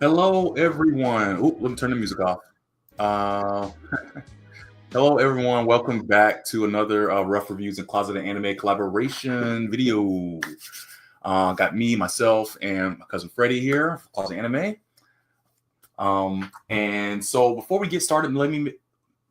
Hello, everyone. Ooh, let me turn the music off. Uh, hello, everyone. Welcome back to another Rough Reviews and Closet of Anime collaboration video. Got me, myself, and my cousin Freddie here for Closet Anime. And so before we get started, let me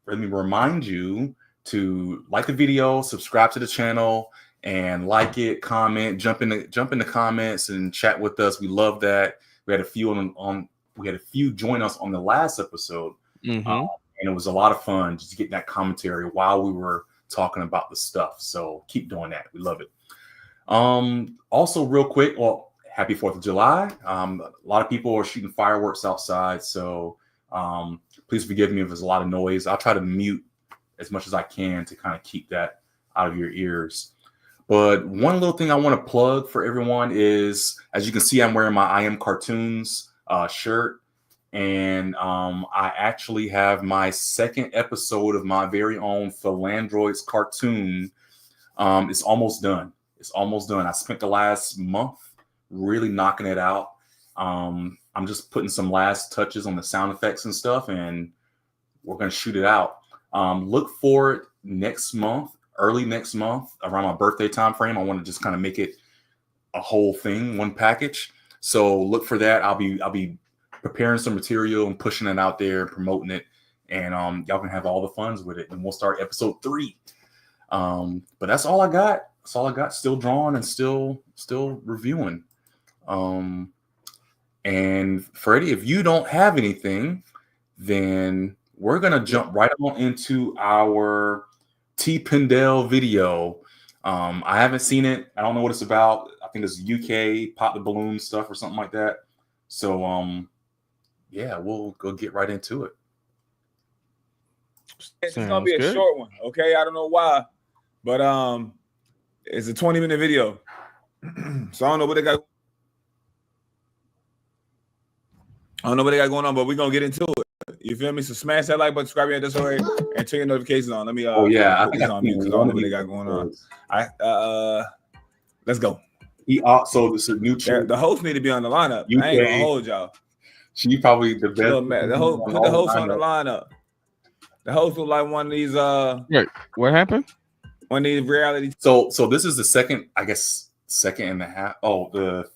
remind you to like the video, subscribe to the channel, and like it, comment, jump in the comments and chat with us. We love that. We had a few join us on the last episode, and it was a lot of fun just getting that commentary while we were talking about the stuff. So keep doing that. We love it. Also, real quick, well, happy 4th of July. A lot of people are shooting fireworks outside, so please forgive me if there's a lot of noise. I'll try to mute as much as I can to kind of keep that out of your ears. But one little thing I want to plug for everyone is, as you can see, I'm wearing my I Am Cartoons shirt. And I actually have my second episode of my very own Philandroids cartoon. It's almost done. I spent the last month really knocking it out. I'm just putting some last touches on the sound effects and stuff, and we're going to shoot it out. Look for it next month. Early next month, around my birthday time frame. I want to just kind of make it a whole thing, one package. So look for that. I'll be preparing some material and pushing it out there, promoting it, and y'all can have all the funds with it. And we'll start episode 3. But that's all I got. Still drawing and still reviewing. And Freddie, if you don't have anything, then we're gonna jump right on into our Tpindell video. I haven't seen it. I don't know what it's about. I think it's UK pop the balloon stuff or something like that. So yeah, we'll go get right into it. It's gonna be a short one, okay? I don't know why, but it's a 20-minute video. So I don't know what they got. Going on, but we're gonna get into it. You feel me? So smash that like button, subscribe to this way, and turn your notifications on. Let me I think this on me because I don't know what they got going on. Let's go. So this is a new channel. The host need to be on the lineup. UK. I ain't gonna hold y'all. She probably the best. Put the host on the lineup. The host was like one of these. Wait, what happened? One of these reality. So this is the second and a half. Oh, the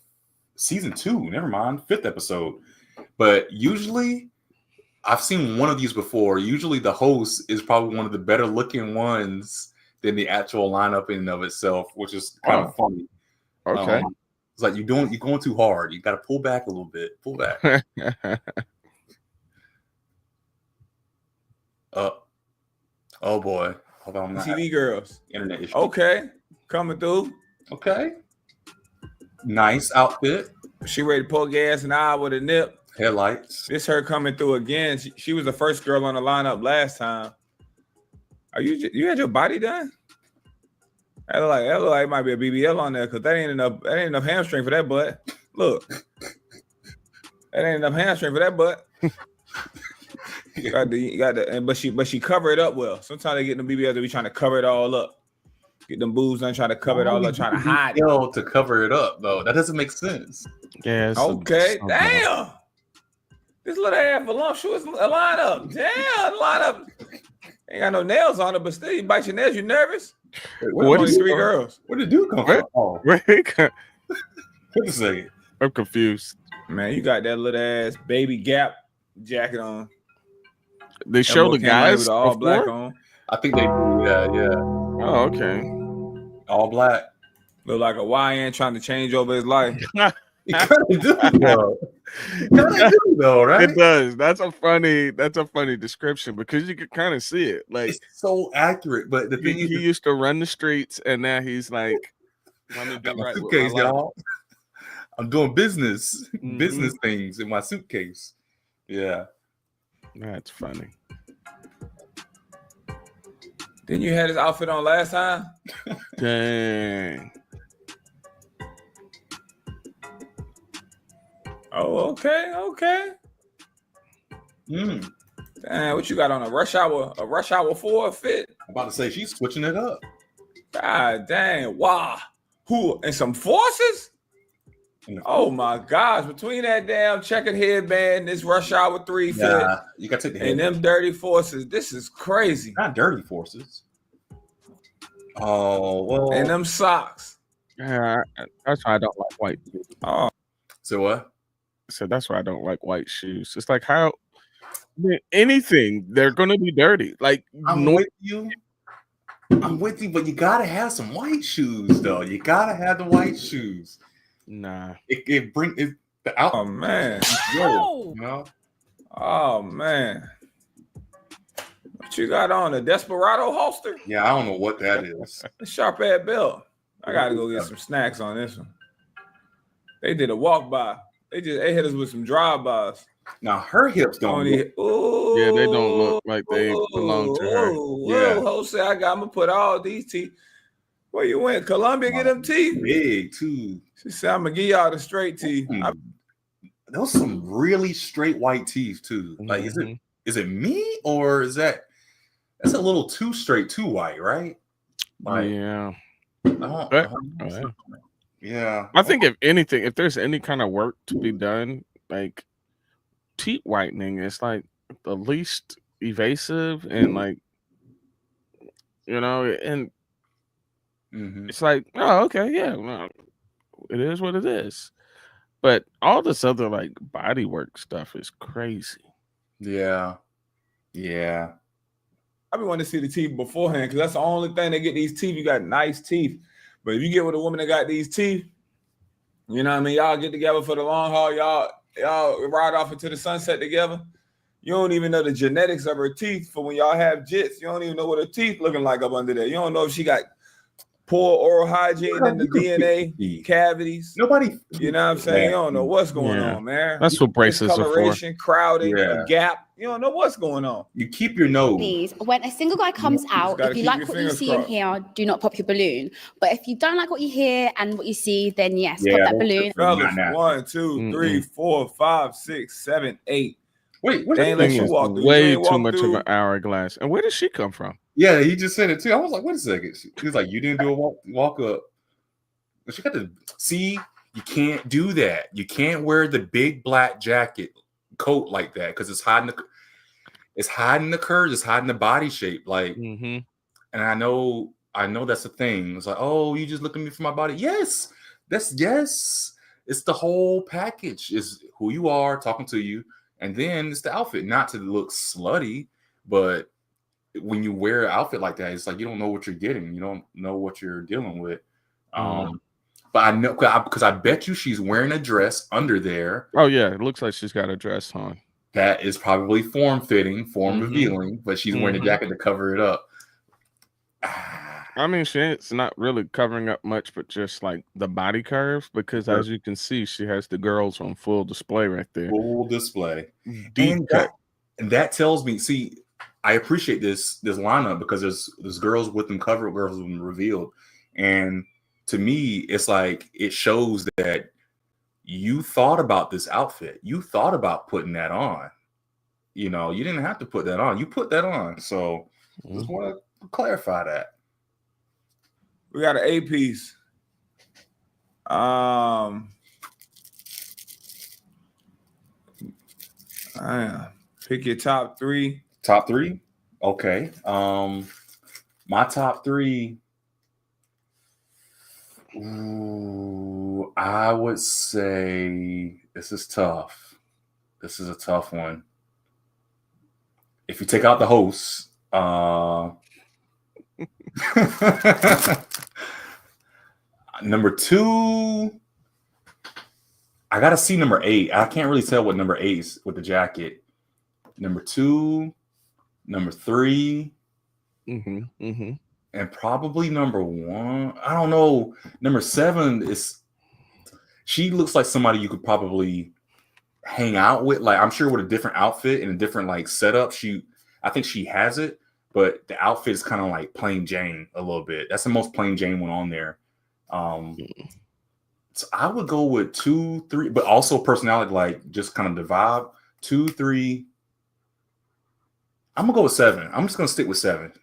season 2. Never mind, 5th episode. But usually, I've seen one of these before. Usually, the host is probably one of the better looking ones than the actual lineup in and of itself, which is kind of funny. Okay. It's like you're going too hard. You got to pull back a little bit. Pull back. Oh boy. Hold on. TV girls. Internet issue. Okay. Coming through. Okay. Nice outfit. She ready to pull gas and eye with a nip. Headlights. This her coming through again. She was the first girl on the lineup last time. You had your body done? That look like it might be a BBL on there because that ain't enough hamstring for that butt. Look, that ain't enough hamstring for that butt. But she cover it up well. Sometimes they get them BBLs, they be trying to cover it all up. Get them boobs done, trying to cover it all up, trying to hide it. To cover it up though, that doesn't make sense. Yeah. Okay. Damn. This little ass voluptuous lineup. Damn, lineup. Ain't got no nails on it, but still, you bite your nails. You nervous? What only 3 girls. Where did you come from? Oh, Wait wait a second. I'm confused. Man, you got that little ass baby Gap jacket on. They show the guys with all black on. I think they do that. Yeah. Oh, okay. All black. Look like a YN trying to change over his life. It kind of do though. Right? It does. That's a funny description because you can kind of see it. Like, it's so accurate. But the thing he used to run the streets, and now he's like, "Let me do right suitcase, y'all. I'm doing business things in my suitcase." Yeah, that's funny. Didn't you have this outfit on last time? Dang. Oh, okay. Damn, what you got on a rush hour 4 fit? I'm about to say she's switching it up. God dang, wow. Who and some forces? Oh my gosh! Between that damn checkered headband, this Rush Hour 3 fit, Yeah, you got to take the and them dirty forces, this is crazy. Not dirty forces. Oh well. And them socks. Yeah, that's why I don't like white shoes. Oh, So what? So that's why I don't like white shoes. It's like how anything they're gonna be dirty. Like I'm with you. I'm with you, but you gotta have some white shoes, though. You gotta have the white shoes. Nah. It bring it the out. oh man. You know? Oh man. What you got on, a Desperado holster? Yeah, I don't know what that is. A sharp ass belt. I gotta go get some snacks on this one. They did a walk by. They hit us with some drive-bys. Now her hips don't look. Yeah, they don't look like they belong to her. Yeah, Jose, I'm gonna put all these teeth. Where you went? Columbia, get them teeth. Big too. She said, "I'm gonna give y'all the straight teeth." Those some really straight white teeth too. Like, is it me or is that's a little too straight, too white, right? Like, yeah. Yeah. I think if anything, if there's any kind of work to be done, like teeth whitening is like the least evasive and like, you know, and it's like, oh, okay, yeah, well, it is what it is. But all this other like body work stuff is crazy. Yeah. Yeah. I be wanting to see the teeth beforehand because that's the only thing they get these teeth. You got nice teeth. But if you get with a woman that got these teeth, you know what I mean? Y'all get together for the long haul. Y'all ride off into the sunset together. You don't even know the genetics of her teeth for when y'all have jits. You don't even know what her teeth looking like up under there. You don't know if she got poor oral hygiene in the DNA cavities. Nobody, you know what I'm saying? You don't know what's going on, man. That's what braces are for. Crowding, a gap. You don't know what's going on. You keep your nose. When a single guy comes out, if you like what you see and hear, do not pop your balloon. But if you don't like what you hear and what you see, then yes, pop that balloon. Fellas, 1, 2, 3, 4, 5, 6, 7, 8. Wait, what is way too much of an hourglass. And where did she come from? Yeah, he just said it too. I was like, wait a second. He was like, you didn't do a walk up. She got to see. You can't do that. You can't wear the big black jacket coat like that because it's hiding the curves, it's hiding the body shape. Like, and I know that's the thing. It's like, oh, you just look at me for my body. Yes, it's the whole package. Is who you are, talking to you, and then it's the outfit. Not to look slutty, but when you wear an outfit like that, it's like you don't know what you're getting. You don't know what you're dealing with. But I know because I bet you she's wearing a dress under there. Oh yeah, it looks like she's got a dress on. That is probably form-fitting, form-revealing, but she's wearing a jacket to cover it up. I mean, it's not really covering up much, but just like the body curve, because as you can see, she has the girls on full display right there. Full display. Deep cut. And that tells me, see, I appreciate this lineup because there's girls with them covered, girls with them revealed. And to me, it's like it shows that you thought about this outfit. You thought about putting that on. You know, you didn't have to put that on. You put that on. So just want to clarify that. We got an A piece. Pick your top three. Top three? Okay. My top three. Ooh, I would say this is tough. This is a tough one. If you take out the hosts, number 2, I gotta see number 8. I can't really tell what number 8 is with the jacket. Number 2, number 3, and probably number 1. I don't know. Number 7 is. She looks like somebody you could probably hang out with. Like, I'm sure with a different outfit and a different like setup. I think she has it, but the outfit is kind of like plain Jane a little bit. That's the most plain Jane one on there. So I would go with 2, 3, but also personality, like just kind of the vibe. 2, 3. I'm gonna go with 7. I'm just gonna stick with 7.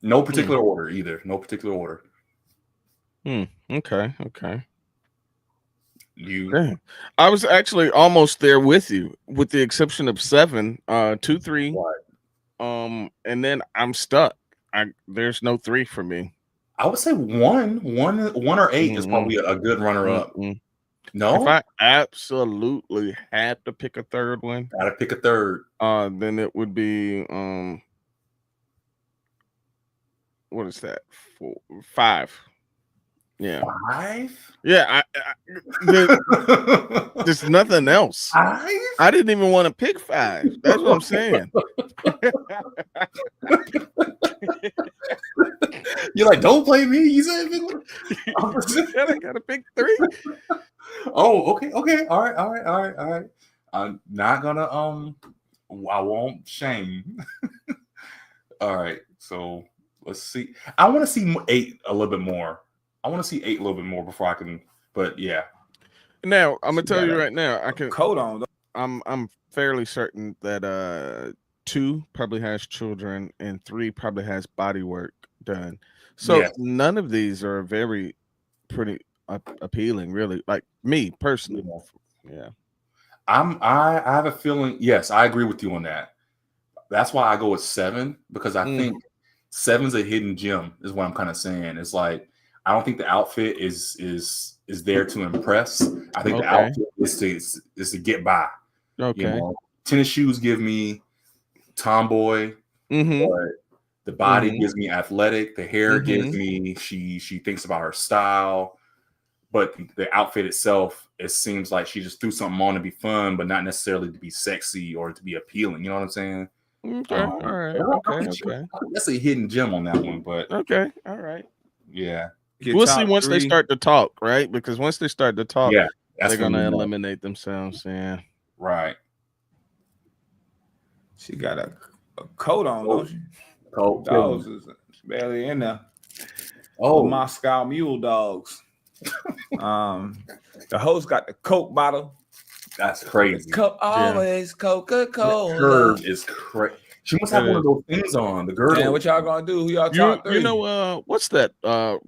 No particular order either. No particular order. Okay. Dang. I was actually almost there with you, with the exception of 7, 2, 3. What? And then I'm stuck. There's no 3 for me. I would say 1 or 8 is probably a good runner-up. No, if I absolutely had to pick a third one, gotta pick a third. Then it would be what is that? 5. Yeah, 5. Yeah, there's nothing else. 5? I didn't even want to pick 5. That's what I'm saying. You're like, don't play me. You said I gotta pick 3. Oh, okay. All right. I'm not gonna I won't shame. All right, so let's see. I want to see 8 a little bit more. I want to see 8 a little bit more before I can. But yeah. Now I'm gonna tell you right now. I can code on. I'm fairly certain that 2 probably has children and 3 probably has body work done. So none of these are pretty appealing, really. Like me personally. Yeah. I have a feeling. Yes, I agree with you on that. That's why I go with 7, because I think 7's a hidden gem. Is what I'm kind of saying. It's like I don't think the outfit is there to impress. I think the outfit is to get by. Okay. You know, tennis shoes give me tomboy, but the body gives me athletic. The hair gives me she thinks about her style. But the outfit itself, it seems like she just threw something on to be fun, but not necessarily to be sexy or to be appealing. You know what I'm saying? Okay. All right. Okay. That's a hidden gem on that one, but okay. All right. Yeah. We'll see once they start to talk, right? Because once they start to talk, they're gonna eliminate themselves. Yeah. Right. She got a coat on, don't she? Coat. Dogs is barely in there. Oh, Moscow Mule dogs. The host got the Coke bottle. That's crazy. Always Coca-Cola. The curve is crazy. She must have one of those things on the girdle. Man, what y'all gonna do? Who y'all talk to? You know, what's that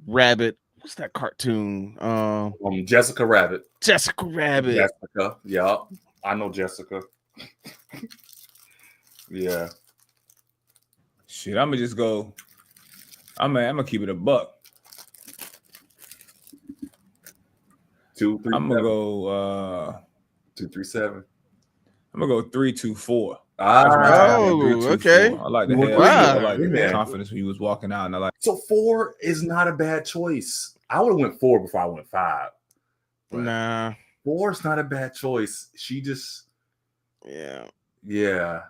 rabbit? What's that cartoon? Jessica Rabbit. Jessica Rabbit. Jessica. Yeah, I know Jessica. Yeah. Shit, I'm gonna just go. I'm gonna keep it a buck. 2, 3, I'm gonna go 2, 3, 7. I'm gonna go 3, 2, 4. Okay. 4. I like the head. Wow. I like the confidence when you was walking out, and I like. So 4 is not a bad choice. I would have went 4 before I went 5. Nah. 4 is not a bad choice. She just. Yeah.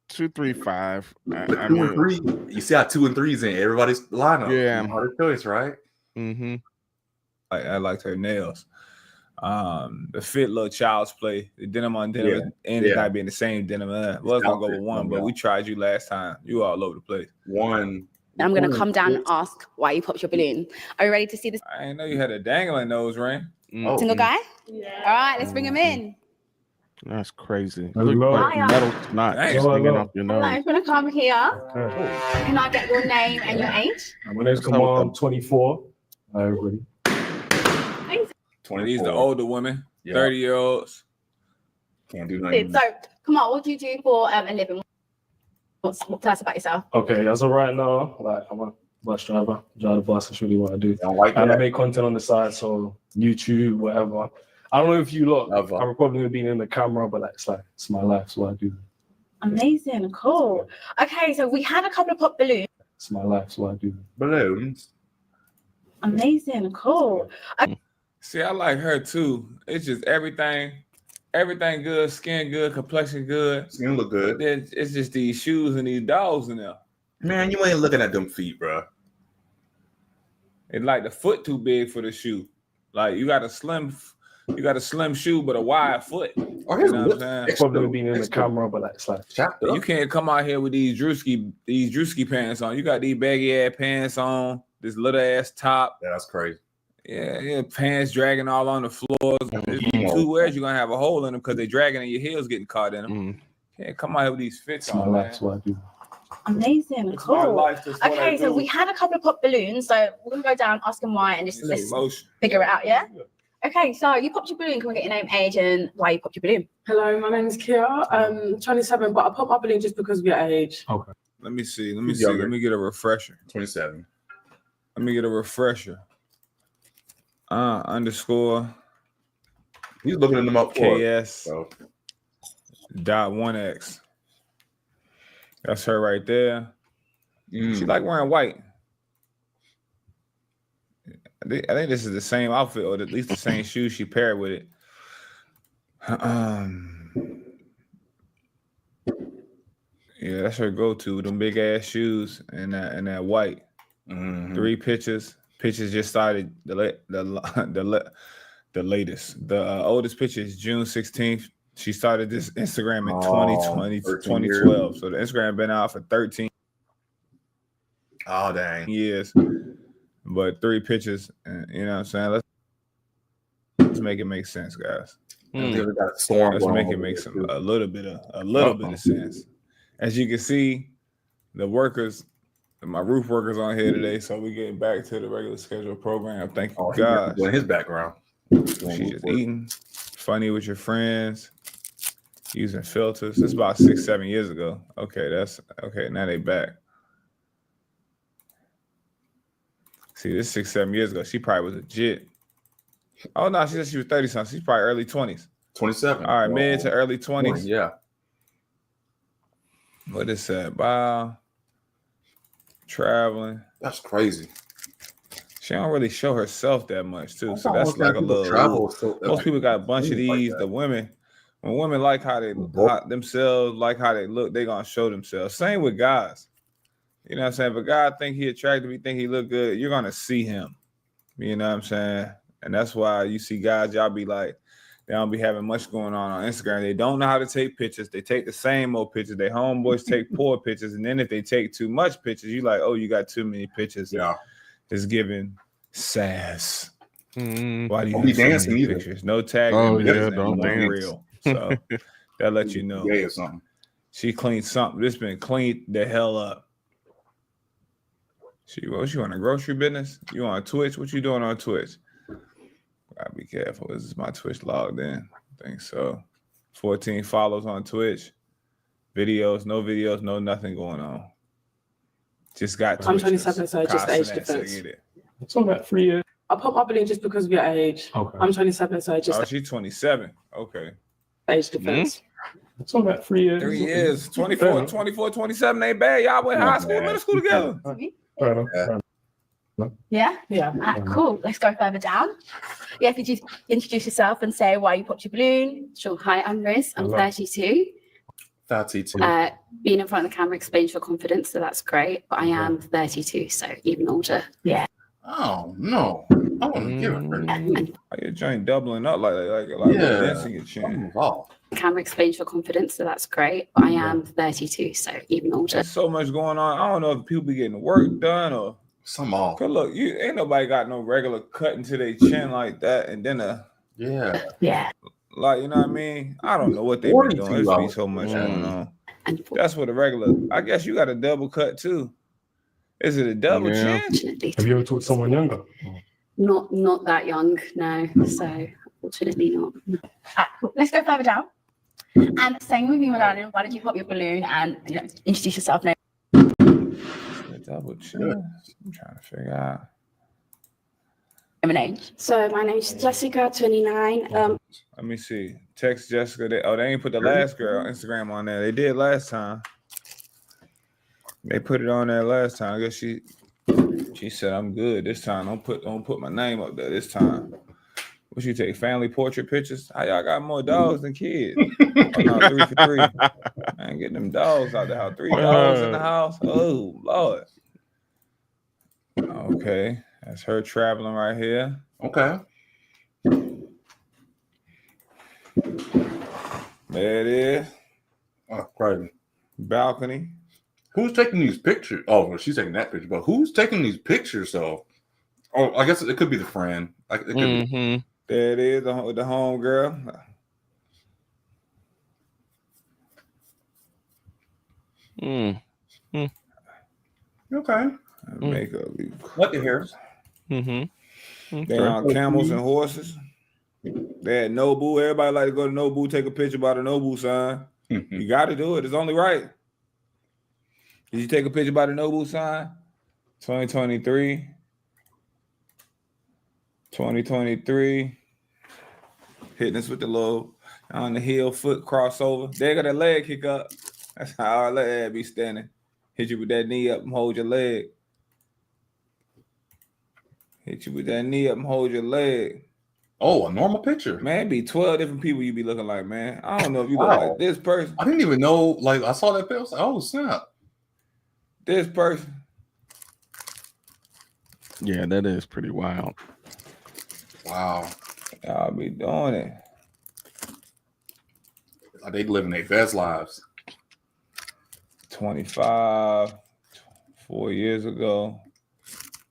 2, 3, 5. 2 and 3. You see how 2 and 3 is in everybody's lineup. Yeah. Harder choice, right? Mm-hmm. I liked her nails. The fit little child's play. The denim on denim and it not being the same denim. Was gonna go with 1, but we tried you last time. You all over the place. 1. I'm gonna come down and ask why you popped your balloon. Are you ready to see this? I didn't know you had a dangling nose ring. Single guy? Yeah. All right, let's bring him in. That's crazy. Look like metal snot hanging off your nose. I'm gonna come here. Okay. Can I get your name and your age? My name's Kamal. I'm 24. Hi, everybody. 24. These the older women, 30-year-olds. Can't do nothing. So, come on, what do you do for a living? Tell us about yourself. Okay, as of right now, like I'm a bus driver. Drive the bus. That's really what I do. I make content on the side, so YouTube, whatever. I don't know if you look. I'm probably being in the camera, but it's my life. It's what I do. Amazing, cool. Okay, so we had a couple of pop balloons. It's my life. It's what I do. Balloons. Amazing, cool. See, I like her too. It's just everything good, skin good, complexion good. Skin look good. Then it's just these shoes and these dogs in there. Man, you ain't looking at them feet, bro. It's like the foot too big for the shoe. Like you got a slim shoe but a wide foot. Or his what I'm saying? Probably being in the camera, but you can't come out here with these Drewski pants on. You got these baggy ass pants on, this little ass top. Yeah, that's crazy. Yeah, pants dragging all on the floors. If 2 wears, you're gonna have a hole in them because they're dragging and your heels getting caught in them. Can't come out here with these fits on. My life, what I do. Amazing, cool. Okay, so we had a couple of pop balloons, so we're gonna go down, ask them why, and just let's figure it out. Yeah. Okay, so you popped your balloon. Can we get your name, age, and why you popped your balloon? Hello, my name is Kia. I'm 27, but I popped my balloon just because of your age. Okay. Let me see. Let me get a refresher. 27. Let me get a refresher. Underscore. He's looking them up for KS. So. .1x. That's her right there. She like wearing white. I think this is the same outfit, or at least the same shoes she paired with it. Yeah, that's her go-to. Them big ass shoes and that white. 3 pictures. Pictures just started. The latest. The oldest picture is June 16th. She started this Instagram in 2012. So the Instagram been out for 13. Oh dang. Years. But 3 pictures, you know what I'm saying? Let's make it make sense, guys. Let's make it make a little bit of sense. As you can see, the workers, my roof workers on here today, so we getting back to the regular scheduled program. Thank you, God. In his background, she's just eating, funny with your friends, using filters. This is about 6-7 years ago. Okay, that's okay. Now they back. See, this 6-7 years ago, she probably was legit. Oh no, she said she was 30 something. She's probably early 20s. 27. All right, mid to early 20s. Yeah. What is that? Wow. Traveling. That's crazy. She don't really show herself that much too. So that's like a little travel. Most people got a bunch of these. The women, when women like how they themselves, like how they look, they gonna show themselves. Same with guys. You know what I'm saying? If a guy think he attractive, he think he look good, you're gonna see him. You know what I'm saying? And that's why you see guys, y'all be like, they don't be having much going on Instagram. They don't know how to take pictures. They take the same old pictures. They homeboys take poor pictures. And then if they take too much pictures, you like, oh, you got too many pictures. Yeah. It's giving sass. Why do you be dancing either? Pictures? No tag. Oh, yeah, don't dance. Real. So that lets you know. Yeah, or something. She cleaned something. This been cleaned the hell up. What you on a grocery business? You on Twitch? What you doing on Twitch? Gotta be careful. This is my Twitch logged in. I think so. 14 follows on Twitch. Videos, no nothing going on. Just got Twitch. I'm 27, so just age difference. It's on that 3 years. I popped my balloon just because of your age. Okay. I'm 27, so just. Oh, she's 27. Okay. Age difference. It's on that 3 years. 3 years. 24, 27 ain't bad. Y'all went high school, middle school together. Yeah? Yeah. Cool. Let's go further down. Yeah, if you just introduce yourself and say why you popped your balloon. Sure. Hi, I'm Riz. I'm 32. 32. Being in front of the camera explains your confidence, so that's great. But I am 32, so even older. Yeah. Oh, no. I want to give it. Your joint doubling up like dancing your chin. Camera explains your confidence, so that's great. But I am 32, so even older. There's so much going on. I don't know if people be getting work done or some off. Cause look, you ain't nobody got no regular cut into their chin like that, and then yeah. Like, you know what I mean? I don't know what they been doing. There's be so much going on. That's what a regular. I guess you got a double cut too. Is it a double chin? Have you ever talked to someone younger? Not that young, no. So unfortunately not. Let's go further down. And saying with you, Mariam, why did you pop your balloon and introduce yourself now? Double chin. I'm trying to figure out. Age. So my name's Jessica, 29. Let me see. Text Jessica. They ain't put the last girl Instagram on there. They did last time. They put it on there last time. I guess she said I'm good this time. Don't put my name up there this time. What you take? Family portrait pictures? How y'all got more dogs than kids? Oh, no, 3 for 3. I ain't getting them dogs out the house. 3 dogs in the house. Oh Lord. Okay. That's her traveling right here. Okay. There it is. Oh, crazy. Balcony. Who's taking these pictures? Oh, well, she's taking that picture, but who's taking these pictures though? Oh, I guess it could be the friend. It could be. There it is, the home girl. Okay. Makeup. What the hair? They on camels and horses. They had Nobu. Everybody like to go to Nobu, take a picture by the Nobu sign. You got to do it. It's only right. Did you take a picture by the Nobu sign? 2023. 2023. Hitting us with the little on the heel foot crossover. There got that leg kick up. That's how our leg be standing. Hit you with that knee up and hold your leg. Hit you with that knee up and hold your leg. Oh, a normal picture. Man, it be 12 different people you be looking like, man. I don't know if you look like this person. I didn't even know. Like, I saw that picture. I was like, oh, snap. This person. Yeah, that is pretty wild. Wow. Y'all be doing it. Like they living their best lives. 25, 4 years ago,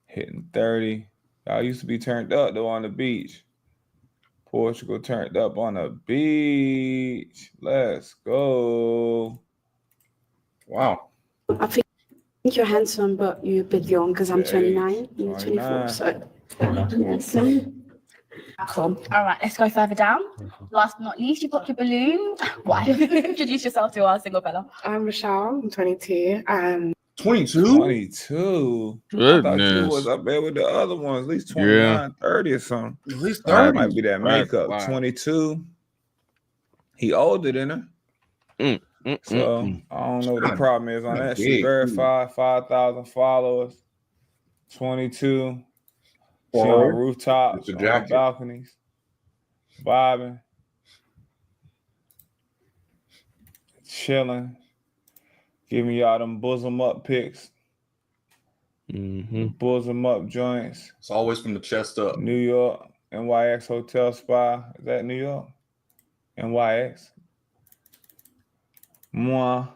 hitting 30. Y'all used to be turned up though on the beach. Portugal turned up on the beach. Let's go. Wow. I think you're handsome, but you're a bit young because I'm 29. You're 24. So, yes. Cool. All right, let's go further down. Last but not least, you've got your balloon. Why? Introduce yourself to our single fella. I'm Michelle. I'm 22. 22? 22. Goodness. I thought you was up there with the other ones, at least 29, 30 or something. At least That 30. might be that makeup. Wow. 22. He older than her. So I don't know what the problem is on that. She verified 5,000 followers. 22. She on rooftops, on balconies, vibing, chilling, giving y'all them bosom up pics, bosom up joints. It's always from the chest up. New York, NYX Hotel Spa. Is that New York? NYX. Moi.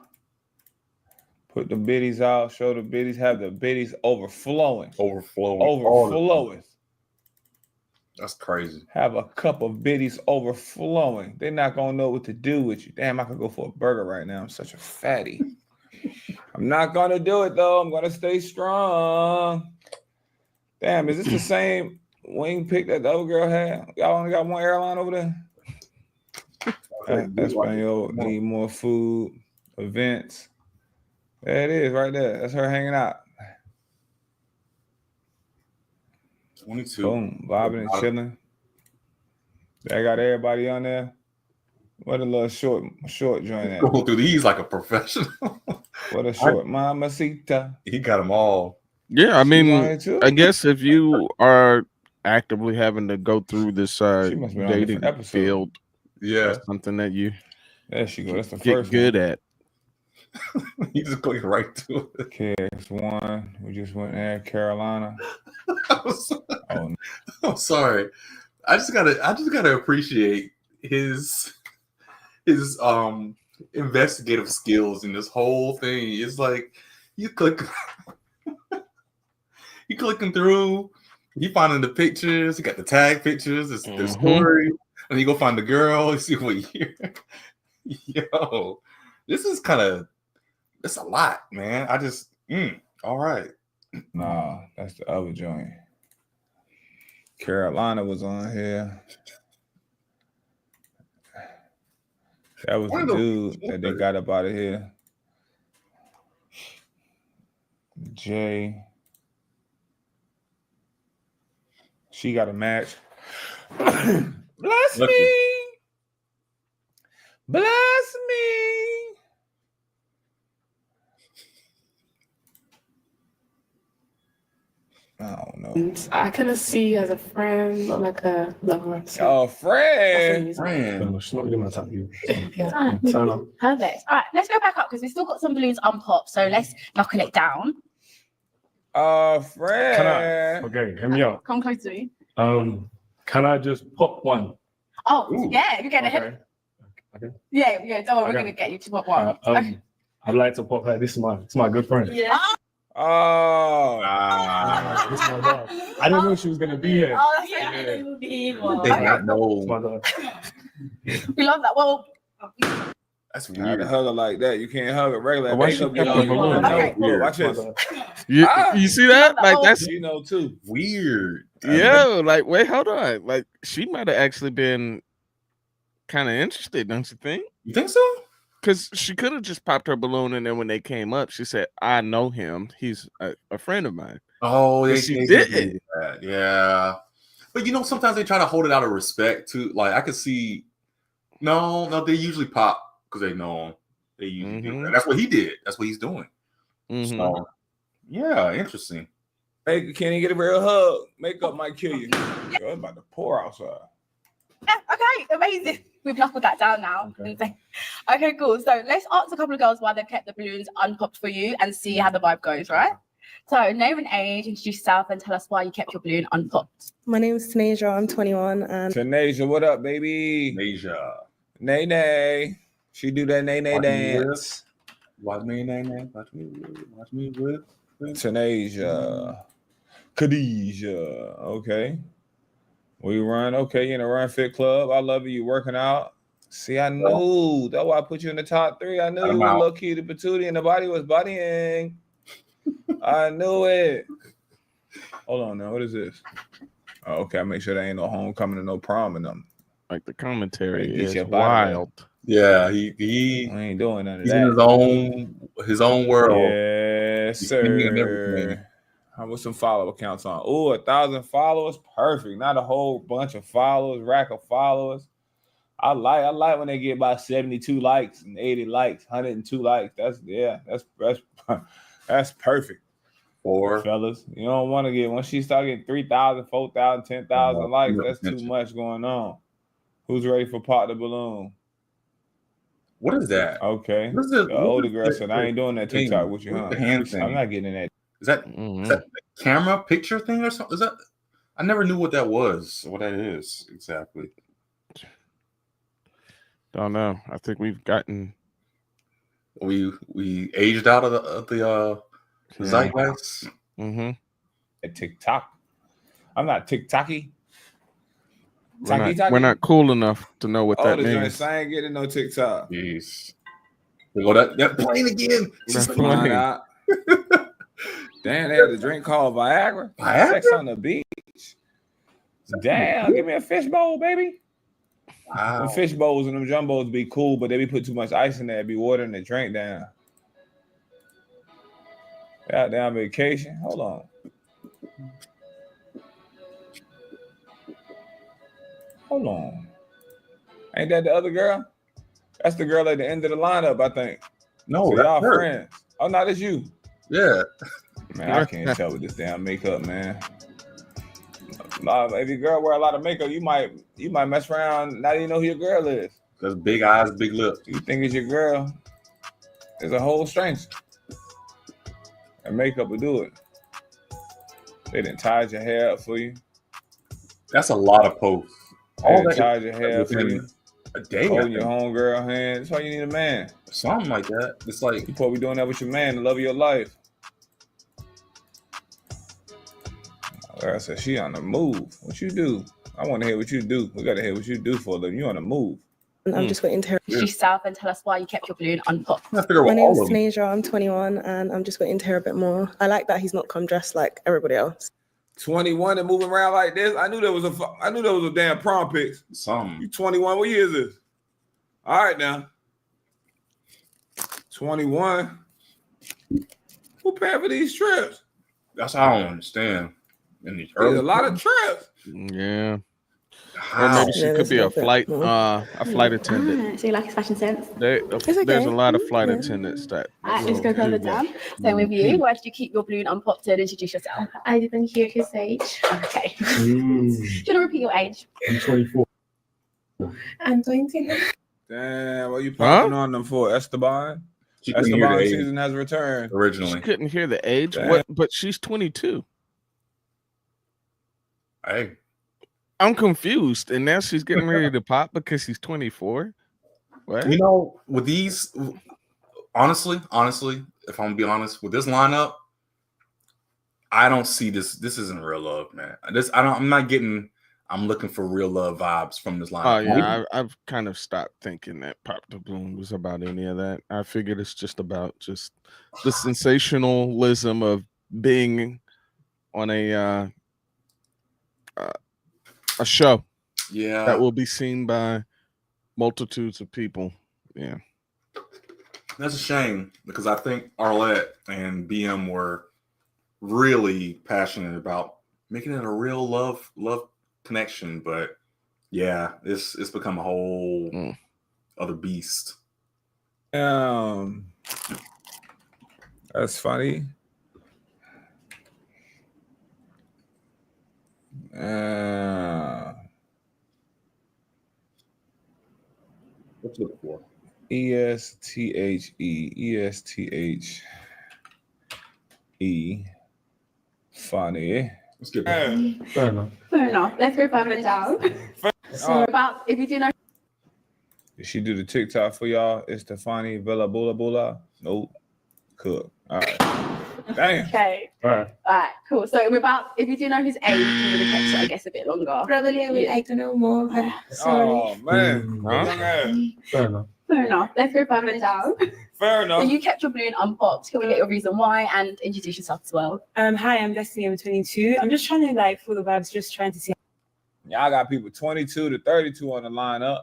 Put the biddies out, show the biddies, have the biddies overflowing. Overflowing. That's crazy. Have a cup of biddies overflowing. They're not gonna know what to do with you. Damn, I could go for a burger right now. I'm such a fatty. I'm not gonna do it though. I'm gonna stay strong. Damn, is this the same wing pick that the other girl had? Y'all only got one airline over there? Espanol, need more food, events. There it is right there. That's her hanging out. 22. Boom, vibing and chilling. I got everybody on there. What a little short joint at? Go through these like a professional. What a short mamacita. He got them all. Yeah, I mean, I guess if you are actively having to go through this dating field, that's something that you there she go. That's the get first good one. at. You just click right to it. KX1. We just went there, Carolina. I'm sorry. I just gotta appreciate his investigative skills in this whole thing. It's like you clicking through, you finding the pictures, you got the tag pictures, the story, and you go find the girl, you see what year. Yo, this is it's a lot, man. I just all right. Nah, that's the other joint. Carolina was on here. That was the dude that they got up out of here. Jay. She got a match. Bless me. Bless me. I don't know. I kind of see you as a friend, not like a lover. So. Friend. She's not really my type. Perfect. All right, let's go back up because we've still got some balloons unpopped. So let's knuckle it down. Friend. Okay, hear me out. Come close to me. Can I just pop one? Oh, yeah, you're getting ahead. Okay. Yeah, don't worry, we're gonna get you to pop one. I'd like to pop her. This is my good friend. Yeah. Oh. This is my dog. I didn't know she was gonna be here. Oh, that's okay. They not know. My dog. We love that. Well, That's You had to weird. hug her like that. You can't hug her regular. Why she Makeup get kept all the balloon? Okay. Look, watch this. You see that? Like that's You know too. Weird. yeah. Like wait, hold on. Like she might have actually been kind of interested, don't you think? You think so? Because she could have just popped her balloon, and then when they came up, she said, "I know him. He's a friend of mine." Oh, But they she did didn't. that. Yeah. But you know, sometimes they try to hold it out of respect too. Like I could see. No, they usually pop because they know him. They usually do that. That's what he did. That's what he's doing. So, yeah, interesting. Hey, can you get a real hug? Makeup might kill you. Girl, it's about to pour outside. Okay, amazing. We've knuckled that down now. Okay, cool. So let's ask a couple of girls why they've kept the balloons unpopped for you and see how the vibe goes, right? So name and age, introduce yourself, and tell us why you kept your balloon unpopped. My name is Tanasia. I'm 21, and Tanasia, what up, baby? Tanasia. Nay nay. She do that nay nay dance. Watch me, nay nay. Watch me with. Tanasia. Khadijah. Okay. We run. Okay, you in a Run Fit Club. I love you working out. See, I knew. That's why I put you in the top 3. I knew you were low key the patootie and the body was bodying. I knew it. Hold on now. What is this? Oh, okay, I make sure there ain't no homecoming and no prom in them. Like the commentary Get is your body wild. Yeah, he I ain't doing none of he's that. in his own world. Yes, sir. How with some follow accounts on? Oh, 1,000 followers, perfect. Not a whole bunch of followers, rack of followers. I like when they get about 72 likes and 80 likes, 102 likes. That's perfect. For fellas, you don't want to get once she start getting 3,000, 4,000, 10,000 likes. That's too much going on. Who's ready for pop the balloon? What is that? Okay. The older girl said, I ain't doing that TikTok with you, huh? The hand thing. I'm not getting in that. Is that the camera picture thing or something? Is that? I never knew what that was. What that is exactly. Don't know. I think we've gotten. We aged out of the zeitgeist. At TikTok. I'm not TikToky. We're not cool enough to know what that means. I ain't getting no TikTok. Jeez. We go that plane again. Out. Damn, they had a drink called Viagra. Sex on the beach. Damn, give me a fishbowl, baby. Wow. Them fish bowls and them jumbos be cool, but they be put too much ice in there. It be watering the drink down. Out there on vacation. Hold on. Hold on. Ain't that the other girl? That's the girl at the end of the lineup, I think. No, so that's y'all her. friends. Oh, no, that's you. Yeah. Man, I can't tell with this damn makeup, man. If your girl wear a lot of makeup, you might mess around, not even know who your girl is. Because big eyes, big lips. You think it's your girl. There's a whole stranger. And makeup will do it. They done tied your hair up for you. That's a lot of posts. All that tied your hair up for you. A day. Holding your homegirl hand. That's why you need a man. Something like that. It's like you probably doing that with your man, the love of your life. Like I said, she on the move. What you do? I want to hear what you do. We got to hear what you do for a living. You on the move. I'm just waiting to hear. Introduce yourself and tell us why you kept your balloon unpopped. My name is Tanasia. I'm 21, and I'm just waiting to hear a bit more. I like that he's not come dressed like everybody else. 21 and moving around like this. I knew there was a damn prom pic. Some. You 21. What year is this? All right now. 21. Who paying for these trips? That's how I don't understand. There's a lot of trips. Yeah. Or maybe she could be a flight attendant. So you like his fashion sense? There's a lot of flight attendants that. Alright, let's go further down. So with you, why did you keep your balloon unpopped and introduce yourself? I didn't hear his age. Okay. Do you want to repeat your age? I'm 24. I'm 20. Damn, what you popping on them for? Esteban season has returned. Originally. She couldn't hear the age. But she's 22. Hey. I'm confused, and now she's getting ready to pop because she's 24. What? You know, with these, honestly, if I'm gonna be honest, with this lineup, I don't see this. This isn't real love, man. I'm not getting I'm looking for real love vibes from this lineup. Oh yeah, I've kind of stopped thinking that Pop the Balloon was about any of that. I figured it's just about just the sensationalism of being on a show that will be seen by multitudes of people. Yeah, that's a shame because I think Arlette and BM were really passionate about making it a real love connection, but yeah, it's become a whole other beast. That's funny. What's it for? ESTHE. Funny. Let's get Fair enough. Let's go further down. So about if you do know. Did she do the TikTok for y'all? It's the funny Villa Bula Bula. Nope. Cook. All right. Damn. Okay. All right. Cool. So we're about if you do know his age, you would have kept it, I guess, a bit longer. Probably I would like to know more. Sorry. Oh man. Fair enough. Fair enough. Let's go further down. Fair enough. So you kept your balloon unpopped. Can we get your reason why and introduce yourself as well? Hi, I'm Destiny. I'm 22. I'm just trying to like feel the vibes, just trying to see. Y'all got people 22 to 32 on the lineup.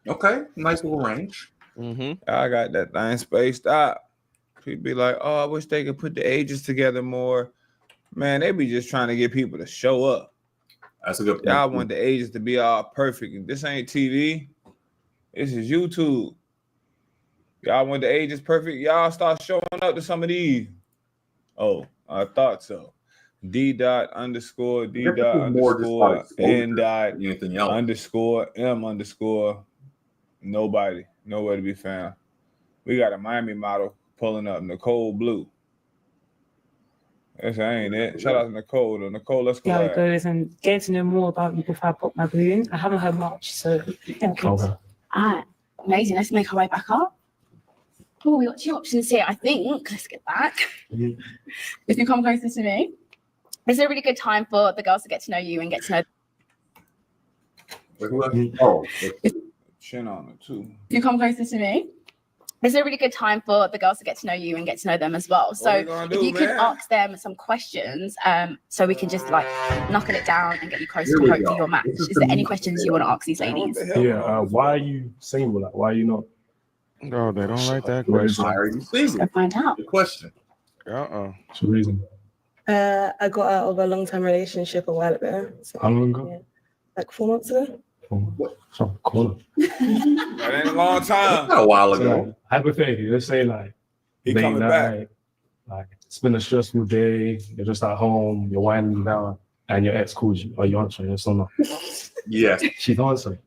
Okay, nice little range. I got that thing spaced out. People be like, oh, I wish they could put the ages together more. Man, they be just trying to get people to show up. That's a good point. Y'all want the ages to be all perfect. This ain't TV. This is YouTube. Y'all want the ages perfect. Y'all start showing up to some of these. Oh, I thought so. D._N._N._M_. Nobody. Nowhere to be found. We got a Miami model pulling up, Nicole Blue. That ain't it. Shout out to Nicole. Though. Nicole, let's go. How it goes and getting to know more about you before I pop my balloon. I haven't heard much, so thank you. All right. Amazing. Let's make our way back up. Oh, we got two options here, I think. Let's get back. If you come closer to me, it's a really good time for the girls to get to know you and get to know. Chin on it too. If you come closer to me, it's a really good time for the girls to get to know you and get to know them as well. So if you could ask them some questions, so we can just like knuckle it down and get you close to hopefully your match. Is there any questions you want to ask these ladies? Yeah. Why are you single? Like, why are you not? No, they don't like that question. Why are you single? Let's find out. Good question. What's the reason? I got out of a long-term relationship a while ago. So, how long ago? Yeah, like 4 months ago. So cool. That ain't a long time. Not a while ago. So, hypothetically, let's say like he late coming night, back. like it's been a stressful day. You're just at home. You're winding down, and your ex calls you. Are you answering? Yes or no? Yes. She's answering.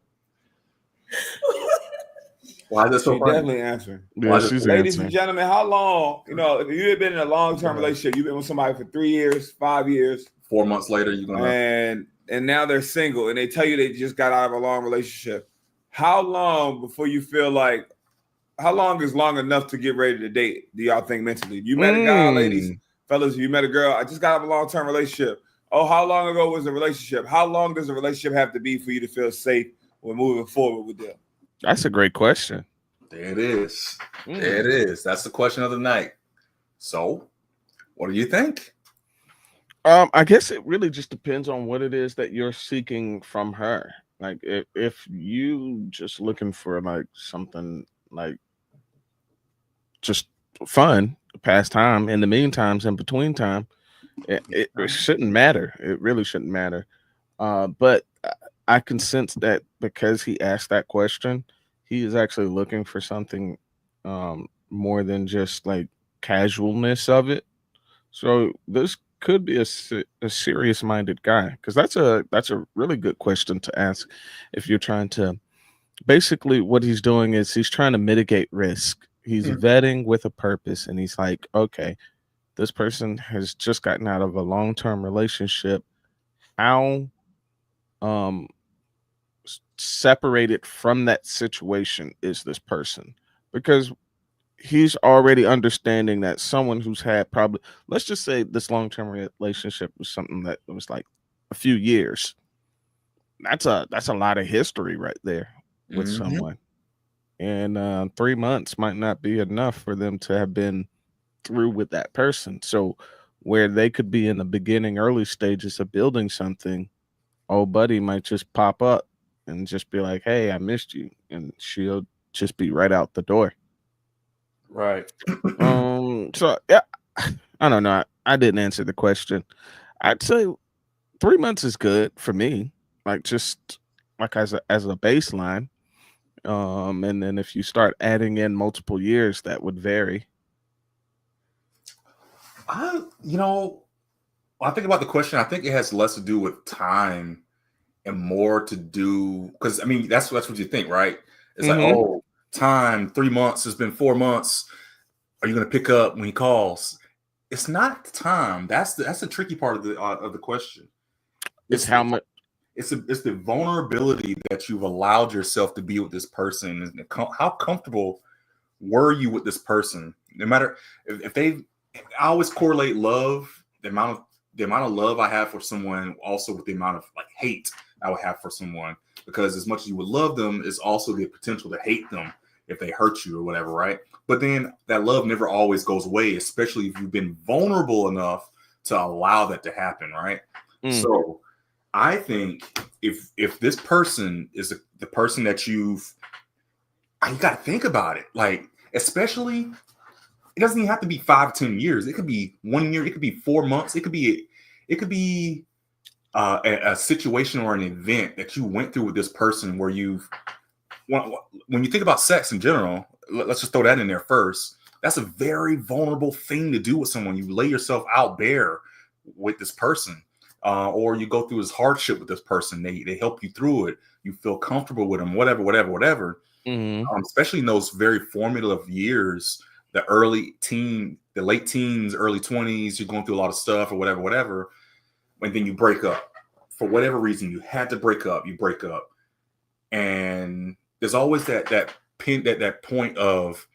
Why is this so funny? Definitely answering. Yeah, she's Ladies answering. and gentlemen, how long, if you have been in a long-term relationship, you've been with somebody for 3 years, 5 years. 4 months later, you're gonna and now they're single and they tell you they just got out of a long relationship. How long before you feel like, how long is long enough to get ready to date? Do y'all think mentally? You met a guy, ladies, fellas, you met a girl. I just got out of a long-term relationship. Oh, how long ago was the relationship? How long does a relationship have to be for you to feel safe when moving forward with them? That's a great question. There it is. There it is. That's the question of the night. So, what do you think? I guess it really just depends on what it is that you're seeking from her. Like if you just looking for like something like just fun, pass time in the meantime, in between time, it shouldn't matter. It really shouldn't matter. But I can sense that because he asked that question, he is actually looking for something more than just like casualness of it. So this could be a serious-minded guy, because that's a really good question to ask if you're trying to. Basically, what he's doing is he's trying to mitigate risk. He's vetting with a purpose, and he's like, okay, this person has just gotten out of a long-term relationship. How separated from that situation is this person? Because he's already understanding that someone who's had probably, let's just say this long-term relationship was something that was like a few years. that's a lot of history right there with someone. And 3 months might not be enough for them to have been through with that person. So where they could be in the beginning, early stages of building something, old buddy might just pop up and just be like, "Hey, I missed you," and she'll just be right out the door. Right. So yeah, I don't know. I didn't answer the question. I'd say 3 months is good for me. Like just like as a baseline. And then if you start adding in multiple years, that would vary. I think about the question. I think it has less to do with time and more to do because I mean that's what you think, right? It's like, oh, time 3 months has been 4 months. Are you going to pick up when he calls? It's not the time. That's the tricky part of the question. It's how much. It's the vulnerability that you've allowed yourself to be with this person, and how comfortable were you with this person? No matter if I always correlate love, the amount of love I have for someone, also with the amount of like hate I would have for someone. Because as much as you would love them, is also the potential to hate them if they hurt you or whatever, right? But then that love never always goes away, especially if you've been vulnerable enough to allow that to happen, right? So I think if this person is the person that you got to think about it. Like, especially, it doesn't even have to be 5, 10 years. It could be 1 year. It could be 4 months. It could be a situation or an event that you went through with this person where when you think about sex in general, let's just throw that in there first. That's a very vulnerable thing to do with someone. You lay yourself out bare with this person. Or you go through this hardship with this person. They help you through it. You feel comfortable with them, whatever. Especially in those very formative years, the late teens, early 20s, you're going through a lot of stuff or whatever. And then you break up. For whatever reason, you had to break up. You break up. And there's always that point of,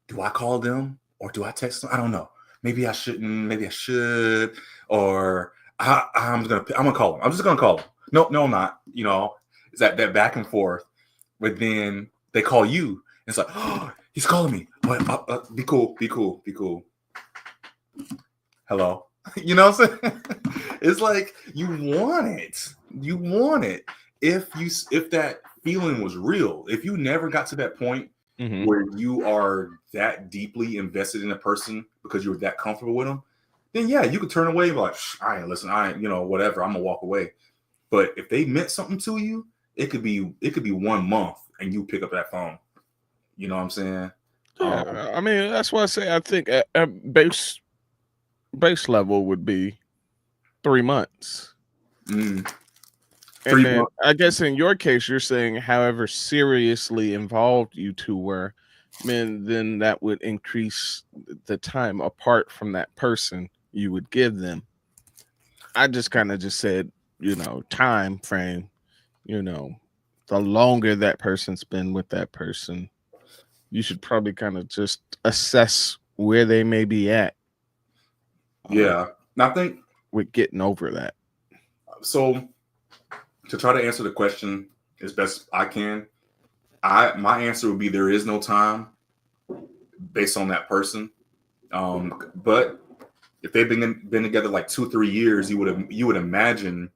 do I call them or do I text them? I don't know. Maybe I shouldn't. Maybe I should. Or I'm gonna call them. I'm just gonna call them. No, I'm not. It's that back and forth. But then they call you. It's like, oh, he's calling me. Be cool. Hello. You know what I'm saying? It's like you want it. If that feeling was real, if you never got to that point where you are that deeply invested in a person because you were that comfortable with them, then yeah, you could turn away and be like, whatever, I'm gonna walk away. But if they meant something to you, it could be 1 month and you pick up that phone. You know what I'm saying? Yeah, I mean, that's why I say I think at base level would be 3 months. 3 months. I guess in your case, you're saying however seriously involved you two were, then that would increase the time apart from that person you would give them. I just kind of just said, time frame, the longer that person's been with that person, you should probably kind of just assess where they may be at. Yeah. I think with getting over that. So to try to answer the question as best I can, my answer would be there is no time based on that person. But if they've been together like 2-3 years, you would imagine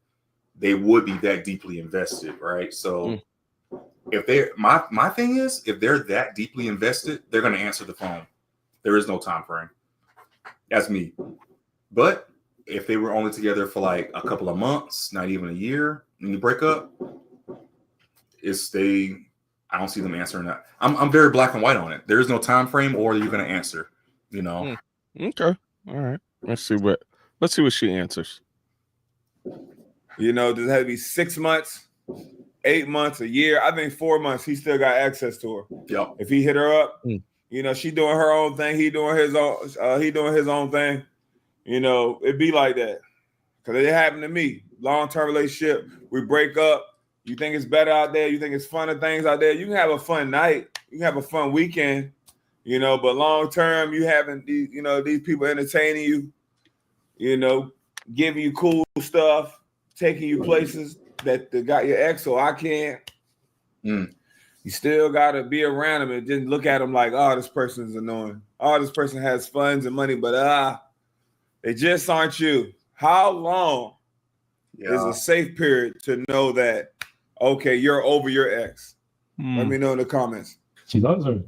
they would be that deeply invested, right? So if they're my thing is, if they're that deeply invested, they're going to answer the phone. There is no time frame. That's me. But if they were only together for like a couple of months, not even a year, and you break up, I don't see them answering that. I'm very black and white on it. There is no time frame, or you're going to answer. Okay. All right. Let's see what she answers. Does it have to be 6 months, 8 months, a year? I think 4 months. He still got access to her. Yep. If he hit her up, she doing her own thing. He doing his own. He doing his own thing. It'd be like that. Because it happened to me. Long-term relationship. We break up. You think it's better out there. You think it's funner things out there. You can have a fun night. You can have a fun weekend. But long-term, you having these people entertaining you. Giving you cool stuff, taking you places. that got your ex, so I can't. Mm. You still gotta be around them and just look at them like, oh, this person's annoying. Oh, this person has funds and money, but they just aren't you. How long is a safe period to know that, okay, you're over your ex? Let me know in the comments. She's answering.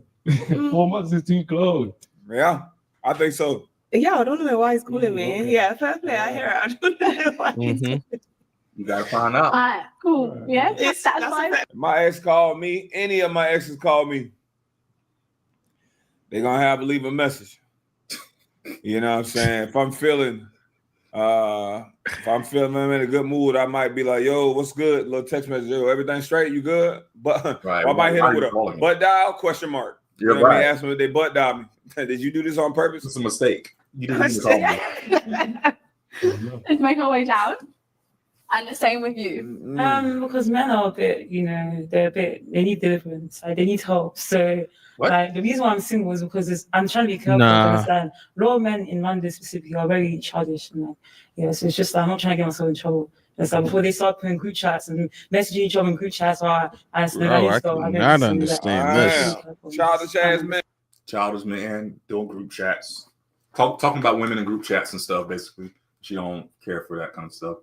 4 months is too close. Yeah, I think so. Yeah, I don't know why he's calling me. Okay. Yeah, fair play. I hear it. I don't know why he's calling me. You gotta find out. All right, cool. Yeah, that's fine. My ex called me. Any of my exes called me. They're gonna have to leave a message. You know what I'm saying? If I'm feeling I'm in a good mood, I might be like, yo, what's good? Little text message, yo, everything straight? You good? But Right, I might hit them with a calling? butt dial? Question mark. You're You know what I right. mean? Ask them if they butt dial me. Did you do this on purpose? It's a mistake. You didn't even call me. Let's make our way down. And the same with you. Because men are a bit, they need deliverance, like they need help. So like the reason why I'm single is because I'm trying to be careful to understand. A lot of men in London specifically are very childish and so it's just like I'm not trying to get myself in trouble. It's like before they start putting group chats and messaging each other in group chats, I cannot understand this. Childish ass men. Childish man doing group chats. Talking about women in group chats and stuff, basically. She don't care for that kind of stuff.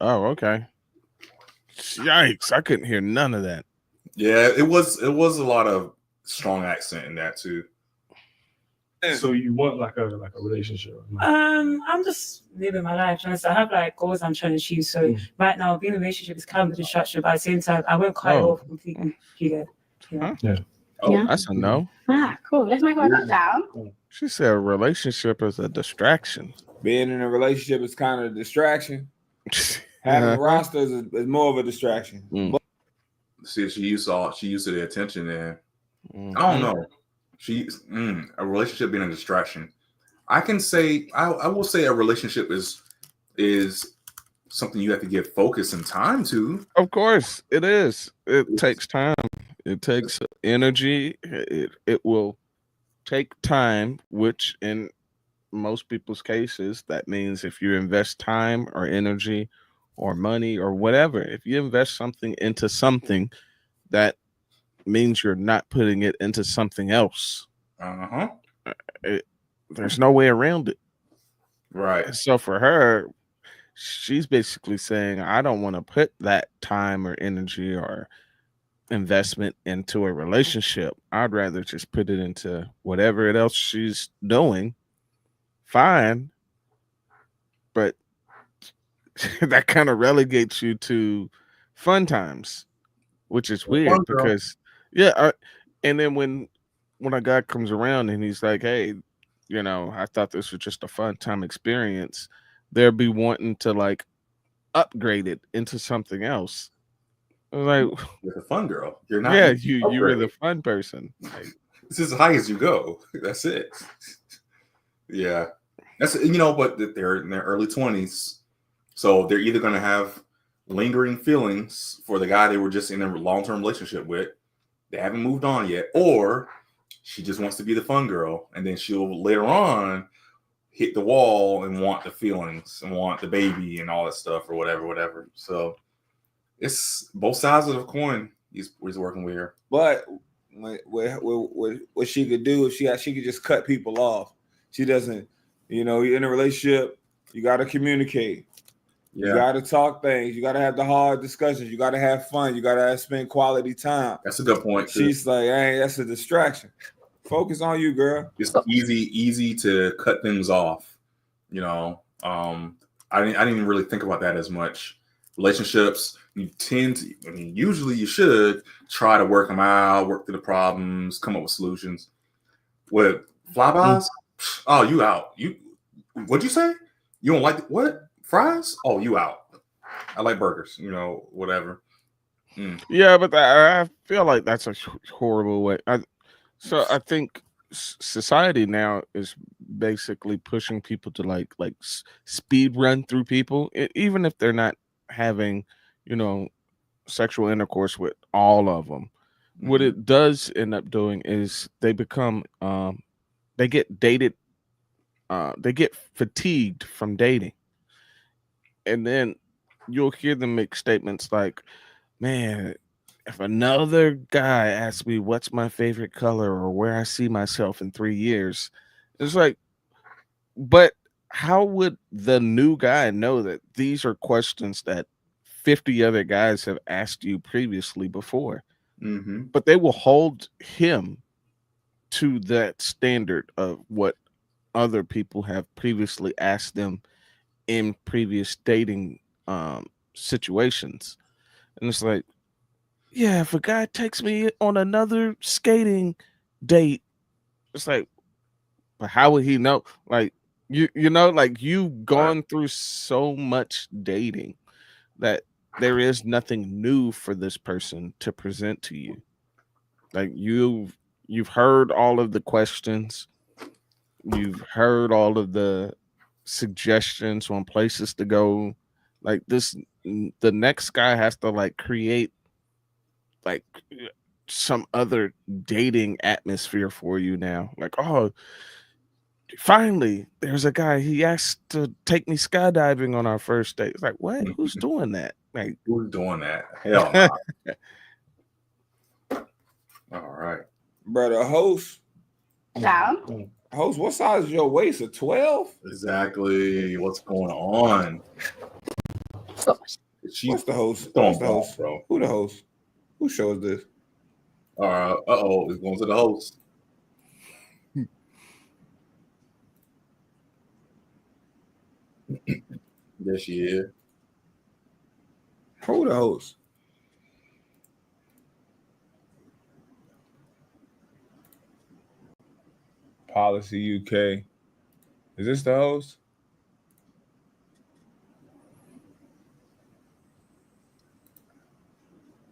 Oh, okay. Yikes! I couldn't hear none of that. Yeah, it was a lot of strong accent in that too. So you want like a relationship? I'm just living my life. I have like goals I'm trying to achieve. So right now, being in a relationship is kind of a distraction, but at the same time, I won't cut it off completely. You get? Yeah. Oh, that's a no. Ah, cool. Let's make our way down. She said a relationship is a distraction. Being in a relationship is kind of a distraction. Having rosters is more of a distraction. But see, she used to the attention there. I don't know. A relationship being a distraction. I can say I will say a relationship is something you have to give focus and time to. Of course, it is. It takes time. It takes energy. It will take time, which in most people's cases, that means if you invest time or energy or money or whatever, if you invest something into something, that means you're not putting it into something else. There's no way around it. Right. So for her, she's basically saying, I don't want to put that time or energy or investment into a relationship. I'd rather just put it into whatever else she's doing. Fine. But that kind of relegates you to fun times, which is weird because and then when a guy comes around and he's like, hey, I thought this was just a fun time experience, they'll be wanting to like upgrade it into something else. I was like, you're the fun girl. You're not. Yeah, you were the fun person. Like, this is as high as you go. That's it. Yeah. That's but they're in their early 20s. So they're either gonna have lingering feelings for the guy they were just in a long-term relationship with. They haven't moved on yet, or she just wants to be the fun girl, and then she'll later on hit the wall and want the feelings and want the baby and all that stuff or whatever. So it's both sides of the coin he's working with her. But what she could do if she could just cut people off. She doesn't, you're in a relationship, you got to communicate. Yeah. You got to talk things. You got to have the hard discussions. You got to have fun. You got to spend quality time. That's a good point. She's like, hey, that's a distraction. Focus on you, girl. It's easy to cut things off. I didn't even really think about that as much. Relationships, usually you should try to work them out, work through the problems, come up with solutions. With flybys, oh, you out. What'd you say? You don't like what? Fries? Oh, you out. I like burgers, whatever. Yeah, but I feel like that's a horrible way. So I think society now is basically pushing people to like speed run through people, even if they're not having, sexual intercourse with all of them. What it does end up doing is they become, they get dated, they get fatigued from dating. And then you'll hear them make statements like, man, if another guy asks me what's my favorite color or where I see myself in 3 years, it's like, but how would the new guy know that these are questions that 50 other guys have asked you previously before? Mm-hmm. But they will hold him to that standard of what other people have previously asked them in previous dating situations. And it's like, yeah, if a guy takes me on another skating date, it's like, but how would he know? Like, you know, like you've gone through so much dating that there is nothing new for this person to present to you. Like you've heard all of the questions, you've heard all of the suggestions on places to go. Like this, the next guy has to like create like some other dating atmosphere for you now. Like, oh, finally, there's a guy. He asked to take me skydiving on our first date. It's like, what? Who's doing that? Like, who's doing that? Hell no. All right, bro. The host. Down. Host, what size is your waist? A 12? Exactly. What's going on? What's the host? What's the host, bro? Who the host? Who shows this? It's going to the host. There she is. Who the host? Policy UK. Is this the host?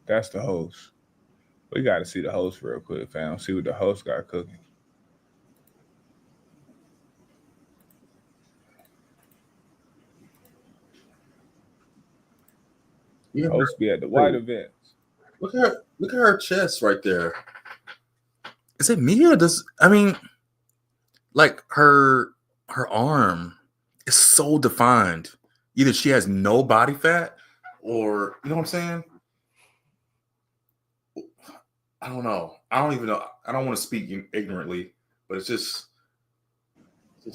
That's the host. We got to see the host real quick, fam. See what the host got cooking. Yeah, host be at the white events. Look at her chest right there. Is it me or does like her arm is so defined. Either she has no body fat or you know what I'm saying? I don't know. I don't even know. I don't want to speak ignorantly, but it just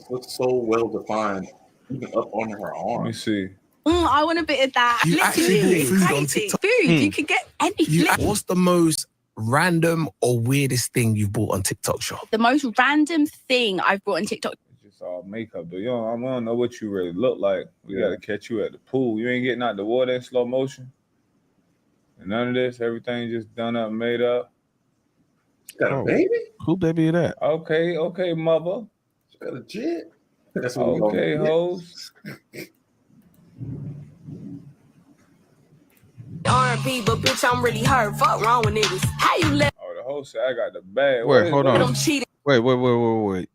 looks so well defined, even up on her arm. Let me see. I want a bit of that. You actually Literally, bought food on TikTok. Food, you could get anything. What's the most random or weirdest thing you bought on TikTok shop? The most random thing I've bought on TikTok. It's just all makeup, though. I don't know what you really look like. We got to catch you at the pool. You ain't getting out the water in slow motion. And none of this. Everything just done up, made up. She got a baby? Who baby that? Okay, mother. She got a jet. That's what okay, hoes. R&B, but bitch, I'm really hurt. Fuck wrong with niggas. How you let? Oh, the host said I got the bag. Wait, hold on. Wait.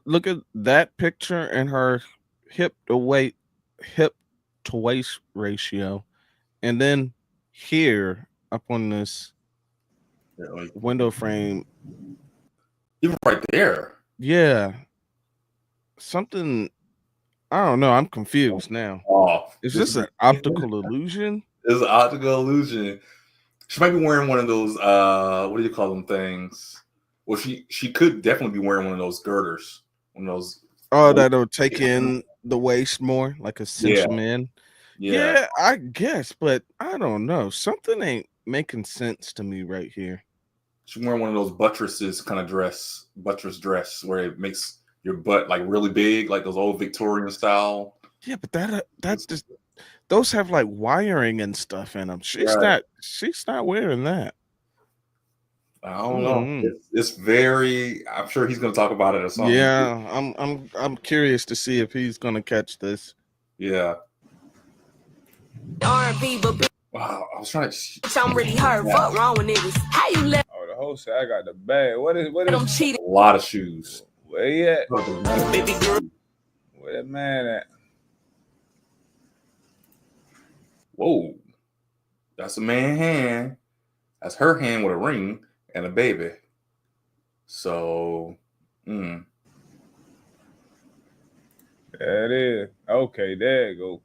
Look at that picture and her hip to waist ratio, and then here up on this window frame, even right there. Yeah, something. I don't know. I'm confused now. Is this an optical illusion? It's an optical illusion. She might be wearing one of those. What do you call them things? Well, she could definitely be wearing one of those girders. One of those. Oh, that'll take in the waist more, like a cinch them in. Yeah, I guess, but I don't know. Something ain't making sense to me right here. She's wearing one of those buttress dress, where it makes your butt like really big, like those old Victorian style. Yeah, but that's just those have like wiring and stuff in them. She's not wearing that. I don't know. It's very. I'm sure he's going to talk about it or something. Yeah, I'm curious to see if he's going to catch this. Yeah. R&B, but wow, I was trying to. I'm really hurt. Fuck wrong with niggas. How you let? Oh, the host said I got the bag. What is? I'm cheating. A lot of shoes. Where you at? Baby girl. Where that man at? Whoa, that's a man hand. That's her hand with a ring and a baby. So, There it is. Okay, there you go.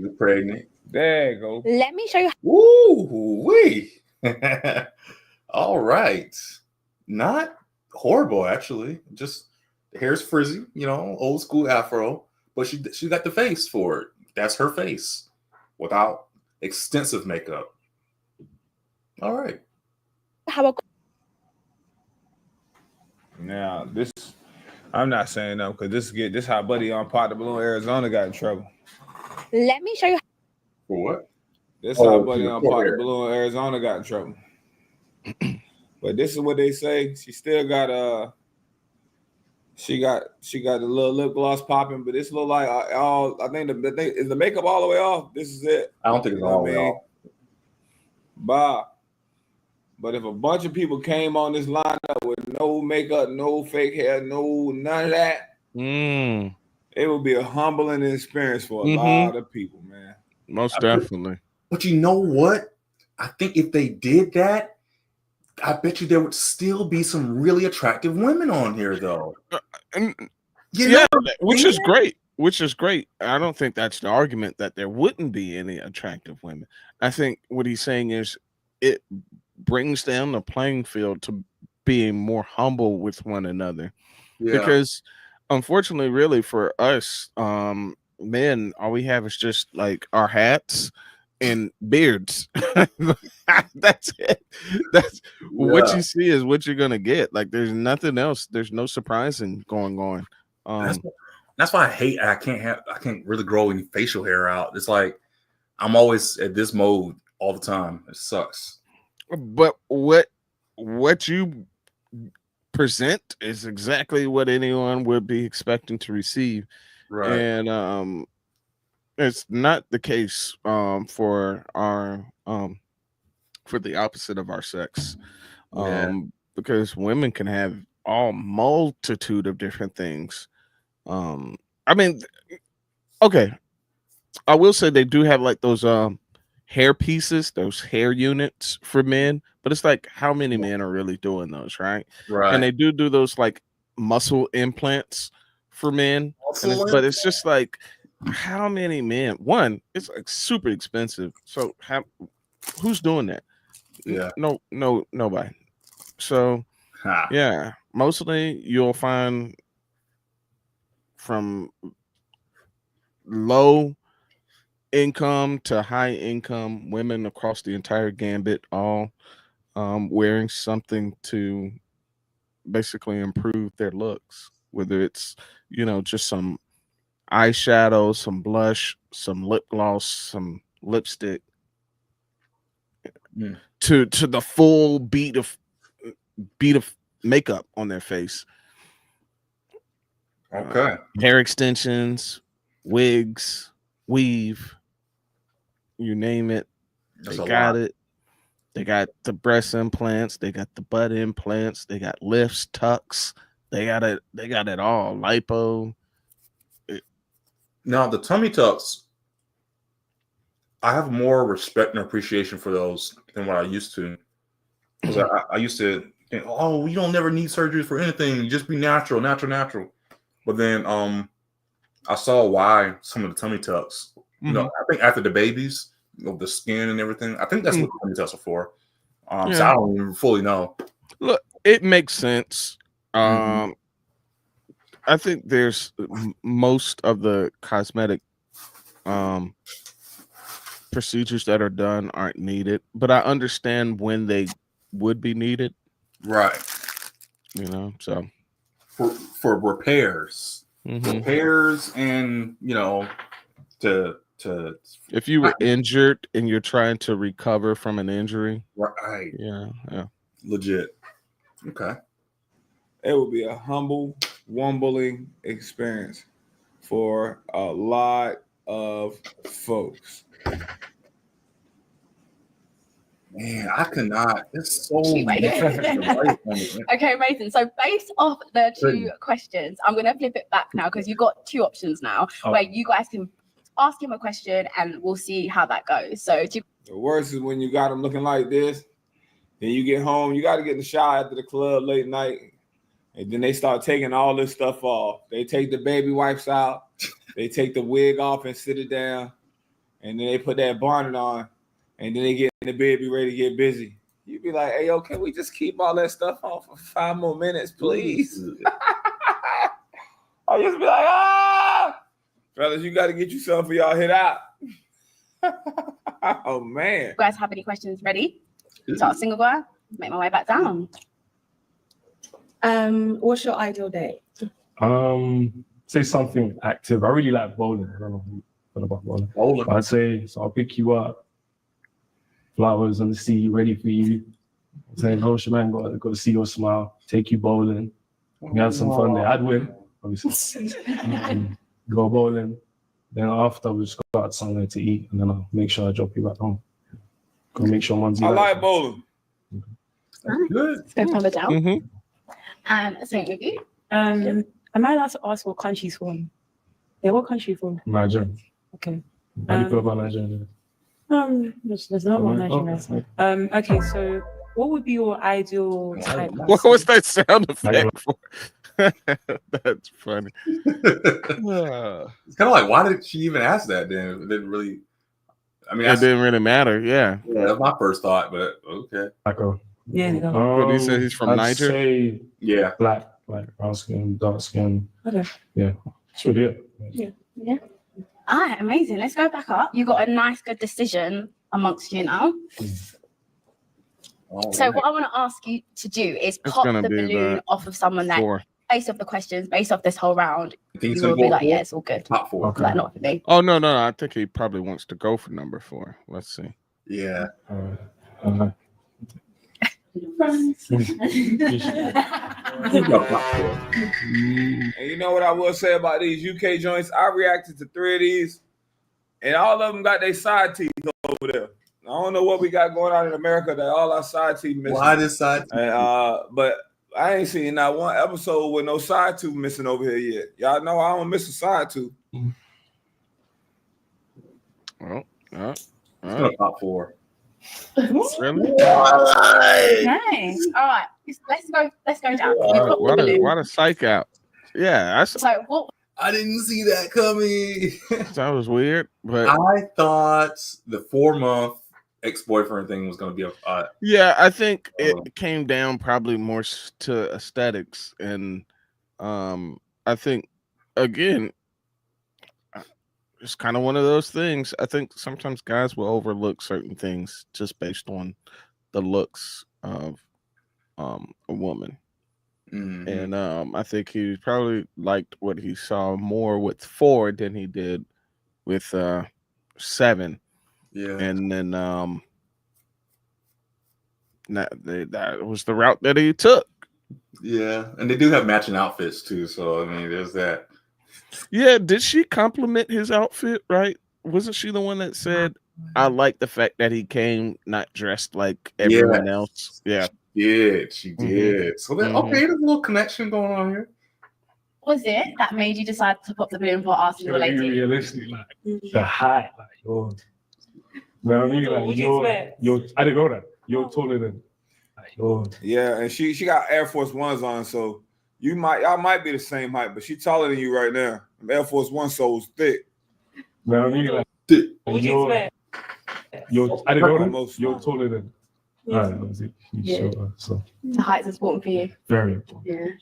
You're pregnant. There you go. Let me show you. Woo wee. All right. Not horrible, actually. Just the hair's frizzy, old school afro, but she got the face for it. That's her face without extensive makeup. All right. Now I'm not saying no because this how Buddy on Pot the Balloon Arizona got in trouble. Let me show you. For what? This how Buddy on Pot the Balloon Arizona got in trouble. But this is what they say. She still got she got the little lip gloss popping, but it's look like all. I think the thing is the makeup all the way off. This is it. I don't think it's all the way off. But if a bunch of people came on this lineup with no makeup, no fake hair, none of that, it would be a humbling experience for a lot of people, man. Most definitely. But you know what? I think if they did that, I bet you there would still be some really attractive women on here, though. Which is great. Which is great. I don't think that's the argument that there wouldn't be any attractive women. I think what he's saying is it brings down the playing field to being more humble with one another. Yeah. Because unfortunately, really for us, men, all we have is just like our hats and beards. That's it. What you see is what you're gonna get. Like there's nothing else. There's no surprising going on. That's why I can't really grow any facial hair out. It's like I'm always at this mode all the time. It sucks. But what you present is exactly what anyone would be expecting to receive. Right. And it's not the case for our for the opposite of our sex. Because women can have all multitude of different things. I mean, okay, I will say they do have like those hair pieces, those hair units for men, but it's like how many men are really doing those, right? And they do those like muscle implants for men, but it's just like how many men? One, it's like super expensive, so who's doing that? Nobody. So yeah, mostly you'll find from low income to high income women across the entire gambit, all wearing something to basically improve their looks, whether it's just some eyeshadow, some blush, some lip gloss, some lipstick, to the full beat of makeup on their face. Okay. Hair extensions, wigs, weave, you name it. They got it. They got the breast implants, they got the butt implants, they got lifts, tucks, they got it all. Lipo. Now the tummy tucks, I have more respect and appreciation for those than what I used to. Because I used to think, oh, you don't never need surgery for anything. You just be natural. But then I saw why some of the tummy tucks. I think after the babies, the skin and everything, I think that's what the tummy tucks are for. So I don't even fully know. Look, it makes sense. I think there's most of the cosmetic procedures that are done aren't needed, but I understand when they would be needed. Right. So for repairs. Repairs and to if you were injured and you're trying to recover from an injury. Right. Yeah. Legit. Okay. It would be a humbling experience for a lot of folks. Man, I cannot. It's so Okay, amazing. So based off the two questions, I'm going to flip it back now because you've got two options now where you guys can ask him a question and we'll see how that goes. So the worst is when you got them looking like this, then you get home, you got to get in the shower after the club late night, and then they start taking all this stuff off. They take the baby wipes out, they take the wig off and sit it down, and then they put that bonnet on, and then they get in the bed, be ready to get busy. You'd be like, hey, yo, can we just keep all that stuff on for 5 more minutes, please? I just be like, fellas, you got to get yourself for y'all hit out. Oh, man. You guys have any questions ready? Start single guy. Make my way back down. What's your ideal date? Say something active. I really like bowling. I don't know about bowling. But I'd say, so I'll pick you up, flowers on the sea, ready for you. I'm saying, oh, man, got to see your smile, take you bowling. We have some fun there. I'd win, obviously. Go bowling. Then after, we just go out somewhere to eat, and then I'll make sure I drop you back home. Go make sure one's. I like bowling. Good. Let's go further down. Same with you. Am I allowed to ask what country's from? Yeah, what country from? Nigeria. Okay. How do you feel about Nigeria? There's not one Nigeria. Okay, so what would be your ideal type? What was that sound effect for? That's funny. It's kind of like, why did she even ask that then? It didn't really. I mean, it didn't really matter. Yeah, that's my first thought, but okay. Yeah. But he said he's from Niger. Say, yeah, black, brown skin, dark skin. Okay. Yeah, that's really it. Yeah. All right, amazing. Let's go back up. You got a nice, good decision amongst you now. So what I want to ask you to do is pop the balloon off of someone that, based off the questions, based off this whole round, you will be like, yeah, it's all good. Top 4. Okay. Like, not for me. Oh, no. I think he probably wants to go for number 4. Let's see. Yeah. And you know what I will say about these UK joints? I reacted to 3 of these, and all of them got their side teeth over there. I don't know what we got going on in America that all our side teeth missing. Why this side teeth? But I ain't seen not one episode with no side tooth missing over here yet. Y'all know I don't miss a side tooth. Well, top 4. Really? Nice. All right. Let's go down. What a psych out. Yeah. So what? I didn't see that coming. That was weird. But I thought the 4-month ex-boyfriend thing was going to be yeah, I think it came down probably more to aesthetics, and I think again, it's kind of one of those things. I think sometimes guys will overlook certain things just based on the looks of a woman. Mm-hmm. And I think he probably liked what he saw more with 4 than he did with 7. Yeah. And then that was the route that he took. Yeah. And they do have matching outfits too. So, I mean, there's that. Yeah. Did she compliment his outfit, right? Wasn't she the one that said, I like the fact that he came not dressed like everyone else? Yeah. She did. So then, okay, there's a little connection going on here. What was it that made you decide to pop the balloon for asking your lady? Realistic, like the height, like you're. I mean, like you're. I didn't know that you're taller than. Yeah, and she got Air Force Ones on, so y'all might be the same height, but she taller than you right now. Air Force One soles thick. I mean, like you're. I didn't know that you're taller than. So the height's important for you. Very important.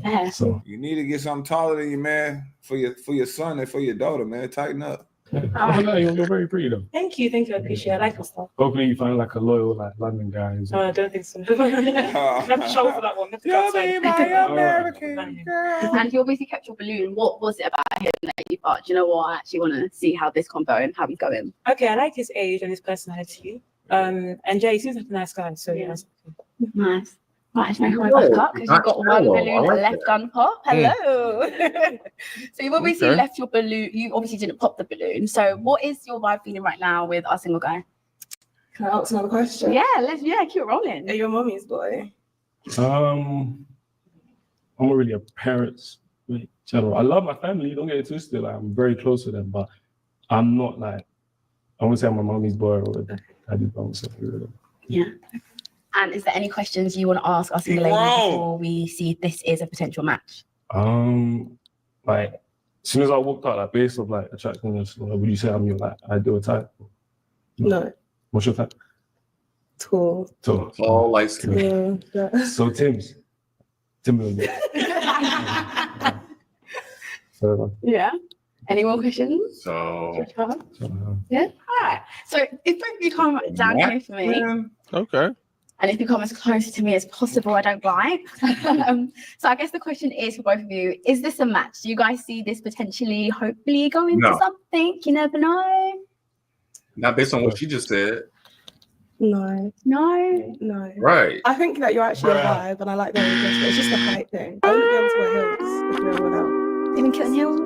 Yeah. So you need to get something taller than you, man, for your son and for your daughter, man. Tighten up. You're very pretty though. Thank you. I appreciate it. I like your stuff. Hopefully you find like a loyal like London guy. No, I don't think so. Have to show for that one. You'll be my American girl. And you obviously kept your balloon. What was it about him that you thought, you know what, I actually want to see how this combo and how he's going? Okay, I like his age and his personality. And Jay seems like a nice guy, so yeah. Nice. Right, let's make our way back up because you've got one balloon left unpopped. Hello. So you've obviously left your balloon. You obviously didn't pop the balloon. So what is your vibe feeling right now with our single guy? Can I ask another question? Yeah, keep rolling. Are you a mommy's boy? I'm not really a parent's channel. I love my family. Don't get it twisted. Like, I'm very close to them, but I'm not like I won't say I'm a mommy's boy or I did by myself. Yeah. And is there any questions you want to ask our single lady before we see if this is a potential match? Like As soon as I walked out, like based of like attractiveness, would you say I'm your like ideal type? No. What's your type? Tall. Tall, light skin. Yeah. So Tim's. Tpindell. Yeah. Any more questions? So yeah. All right. So if both of you come down here for me, Okay. and if you come as close to me as possible, I don't mind. So I guess the question is for both of you: is this a match? Do you guys see this potentially, hopefully, going into something? You never know. Not based on what she just said. No. No. Right. I think that you're actually a vibe, and I like that you're but it's just the height thing. I wouldn't be able to wear heels if we were without. Even kitten heels?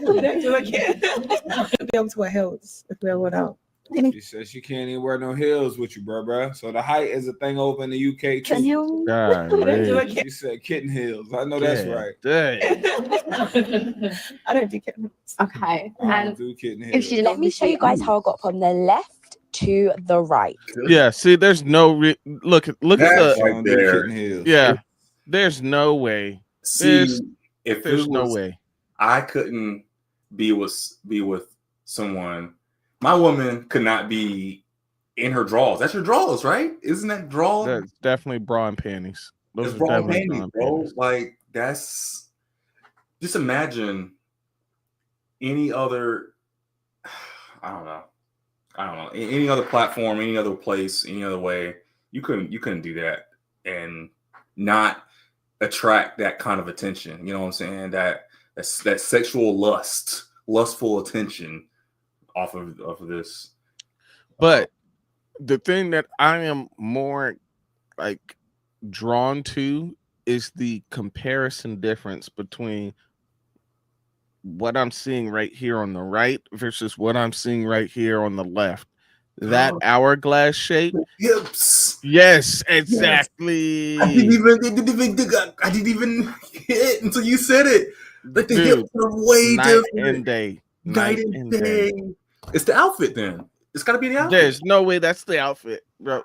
Don't do like it. I wouldn't be able to wear heels if we were without. She says she can't even wear no heels with you, bro. So the height is a thing over in the UK too. Kitten heels? She said kitten heels. I know that's right. I don't do kitten heels. Okay. And do kitten heels. Let me show you guys how I got from the left to the right. Yeah, see, there's no look at the right there. Yeah, there's no way. See, there's no way. I couldn't be with someone. My woman could not be in her drawers. That's your drawers, right? Isn't that drawers? That's definitely bra and panties. Those are bra and definitely panties, bro. Like that's just imagine any other. I don't know. Any other platform, any other place, any other way. You couldn't do that and not attract that kind of attention. You know what I'm saying? That sexual lustful attention off of this. But the thing that I am more like drawn to is the comparison difference between what I'm seeing right here on the right versus what I'm seeing right here on the left. That hourglass shape. Hips. Yes, exactly. Yes. I didn't even hit until you said it. Like the hips are way different. Night and day. It's the outfit then. It's got to be the outfit. There's no way that's the outfit, bro.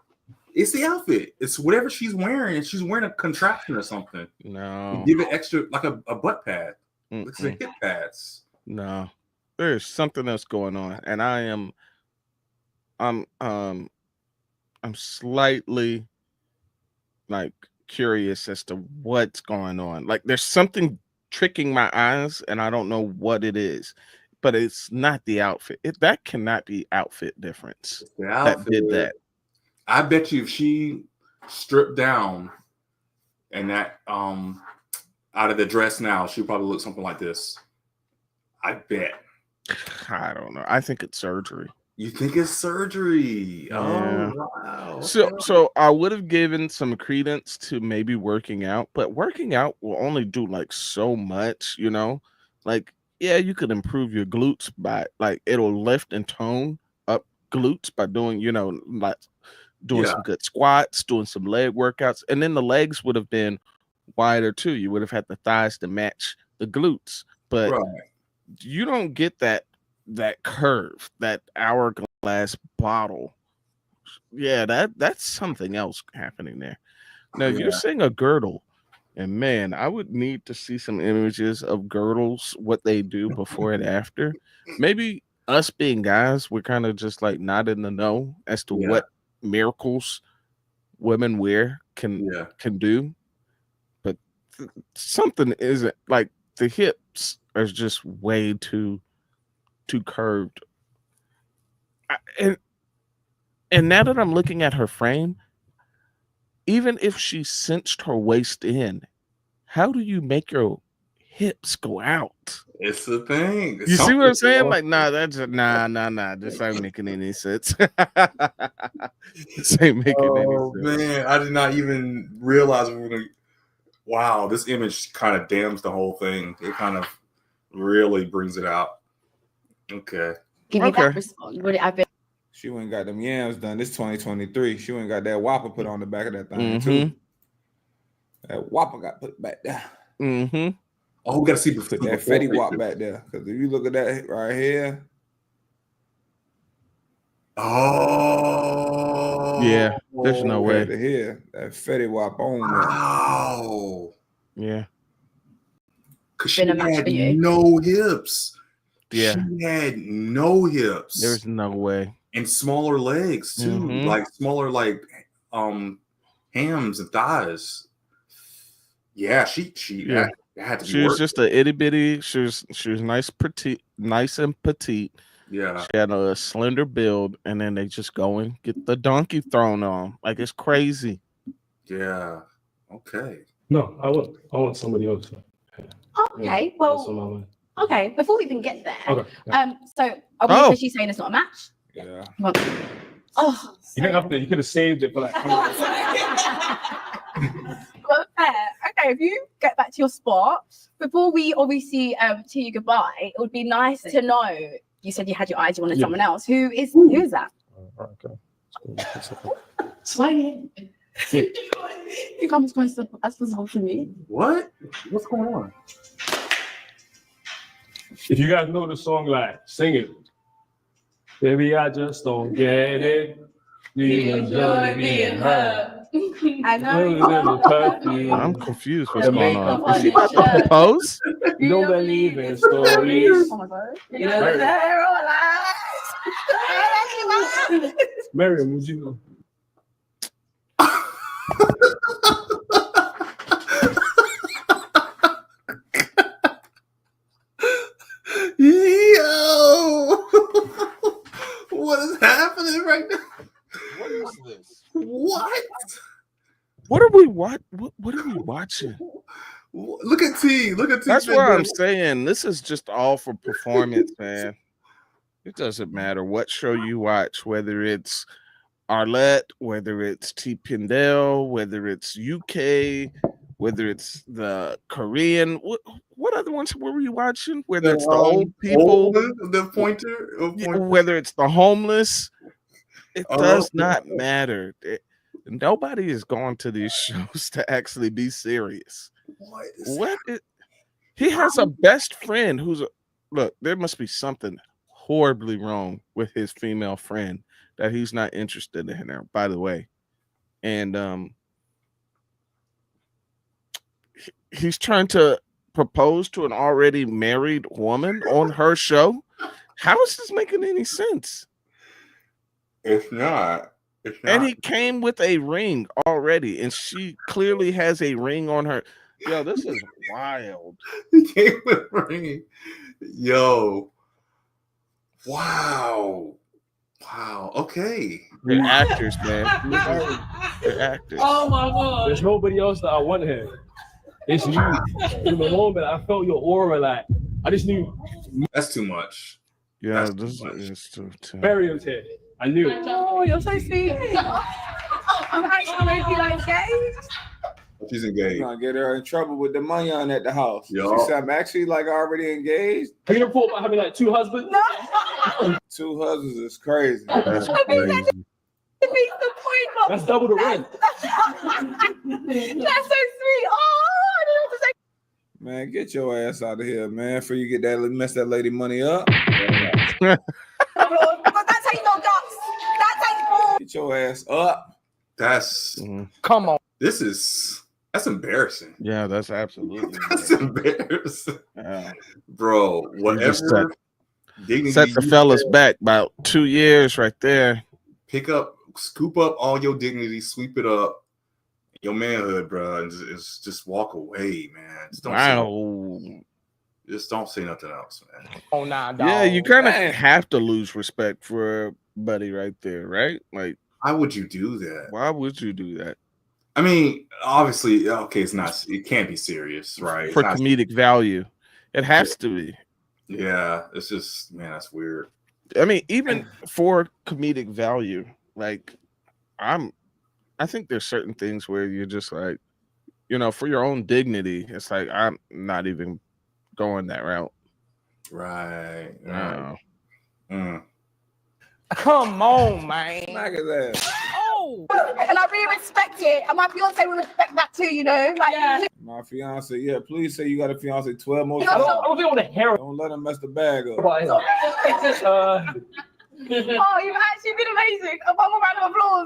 It's the outfit. It's whatever she's wearing. If she's wearing a contraption or something. No. Give it extra, like a butt pad. Looks like hip pads. No. There's something else going on. And I'm slightly like curious as to what's going on. Like there's something tricking my eyes and I don't know what it is. But it's not the outfit. That cannot be outfit difference. The outfit, that did that. I bet you if she stripped down and that out of the dress now, she'll probably look something like this. I bet. I don't know. I think it's surgery. You think it's surgery? Yeah. Oh wow. So I would have given some credence to maybe working out, but working out will only do like so much, you know? Like yeah, you could improve your glutes by like it'll lift and tone up glutes by doing, like doing some good squats, doing some leg workouts, and then the legs would have been wider too. You would have had the thighs to match the glutes, but you don't get that curve, that hourglass bottle. Yeah, that's something else happening there. Now you're saying a girdle. And man, I would need to see some images of girdles, what they do before and after. Maybe us being guys, we're kind of just like not in the know as to what miracles women wear can do. But something isn't like the hips are just way too curved. And now that I'm looking at her frame, even if she cinched her waist in, how do you make your hips go out? It's the thing. You see what I'm saying? Like, nah, that's nah. This ain't making any sense. This ain't making any sense. Man, I did not even realize we were gonna. Wow, this image kind of damns the whole thing. It kind of really brings it out. Okay. Give me that response. Would it have been? She went and got them yams done. This 2023. She went and got that whopper put on the back of that thing too. That whopper got put back there. Oh, we gotta see put that Fetty Wap back there. Because if you look at that right here. Oh. Yeah, there's no way. Here, that Fetty Wap on there. Wow. Yeah. She had no hips. Yeah. She had no hips. There's no way. And smaller legs too, like smaller hams and thighs. Yeah, she had to be. She was just a itty bitty. She was nice and petite. Yeah. She had a slender build, and then they just go and get the donkey thrown on. Like, it's crazy. Yeah. Okay. No, I want somebody else. Okay. Well. Okay. Before we even get there. Okay. So are we officially saying it's not a match? Yeah. Oh. You didn't have to. You could have saved it for like. Well, fair. Okay, if you get back to your spot, before we obviously tell you goodbye, it would be nice to know. You said you had your eyes, you wanted someone else. Who is that? Okay. Swing. You come as close as possible to me. What? What's going on? If you guys know the song, like, sing it. Baby, I just don't get it. You enjoy me and her. I know. I'm confused. What's going on? Is she about to propose? You don't believe in stories. Oh my God. You know they're all lies. Mariam, would you know? Yo, what is happening right now? What is this? What? What are we watching? Look at T. Look at T. That's what I'm saying. This is just all for performance, man. It doesn't matter what show you watch, whether it's Arlette, whether it's Tpindell, whether it's UK, whether it's the Korean. What other ones were we watching? Whether it's the old people, the pointer, whether it's the homeless, it does not matter. Nobody is going to these shows to actually be serious. He has a best friend who's look. There must be something horribly wrong with his female friend that he's not interested in her. By the way, and he's trying to propose to an already married woman on her show. How is this making any sense? It's not. And he came with a ring already, and she clearly has a ring on her. Yo, this is wild. He came with a ring. Yo. Wow. Okay. They're actors, man. They're actors. Oh my God. There's nobody else that I want here. It's you. In the moment, I felt your aura. Like, I just knew. That's too much. Yeah, this is too. Mariam's here. I knew it. Oh, you're so sweet. I'm actually making like engaged. She's engaged. You're gonna get her in trouble with the money on at the house. Yo. She said, I'm actually like already engaged. Have you ever thought about having like two husbands? No. Two husbands is crazy. That's crazy. That's double the rent. That's so sweet. Oh, I don't know what to say. Man, get your ass out of here, man. Before you get that mess that lady money up. But that's how you know ducks. That's how you Get your ass up. That's come on. That's embarrassing. Yeah, that's absolutely that's embarrassing. Yeah. Bro, whatever set the fellas back about 2 years right there. Scoop up all your dignity, sweep it up, your manhood, bro, and just walk away, man. Just don't say nothing else, man. Oh, nah, dog. Yeah, you kind of have to lose respect for a buddy right there, right? Like, why would you do that? Why would you do that? I mean, obviously, okay, it can't be serious, right? For comedic value. It has to be. Yeah, it's just, man, that's weird. I mean, even for comedic value, like, I think there's certain things where you're just like, for your own dignity, it's like, I'm not even going that route. Right. Come on, man. Smack his ass. Oh, and I really respect it. And my fiance will respect that too, Like, my fiance, please say you got a fiance 12 more I don't think on the hair. Don't let him mess the bag up. Oh, you've actually been amazing. A one more round of applause.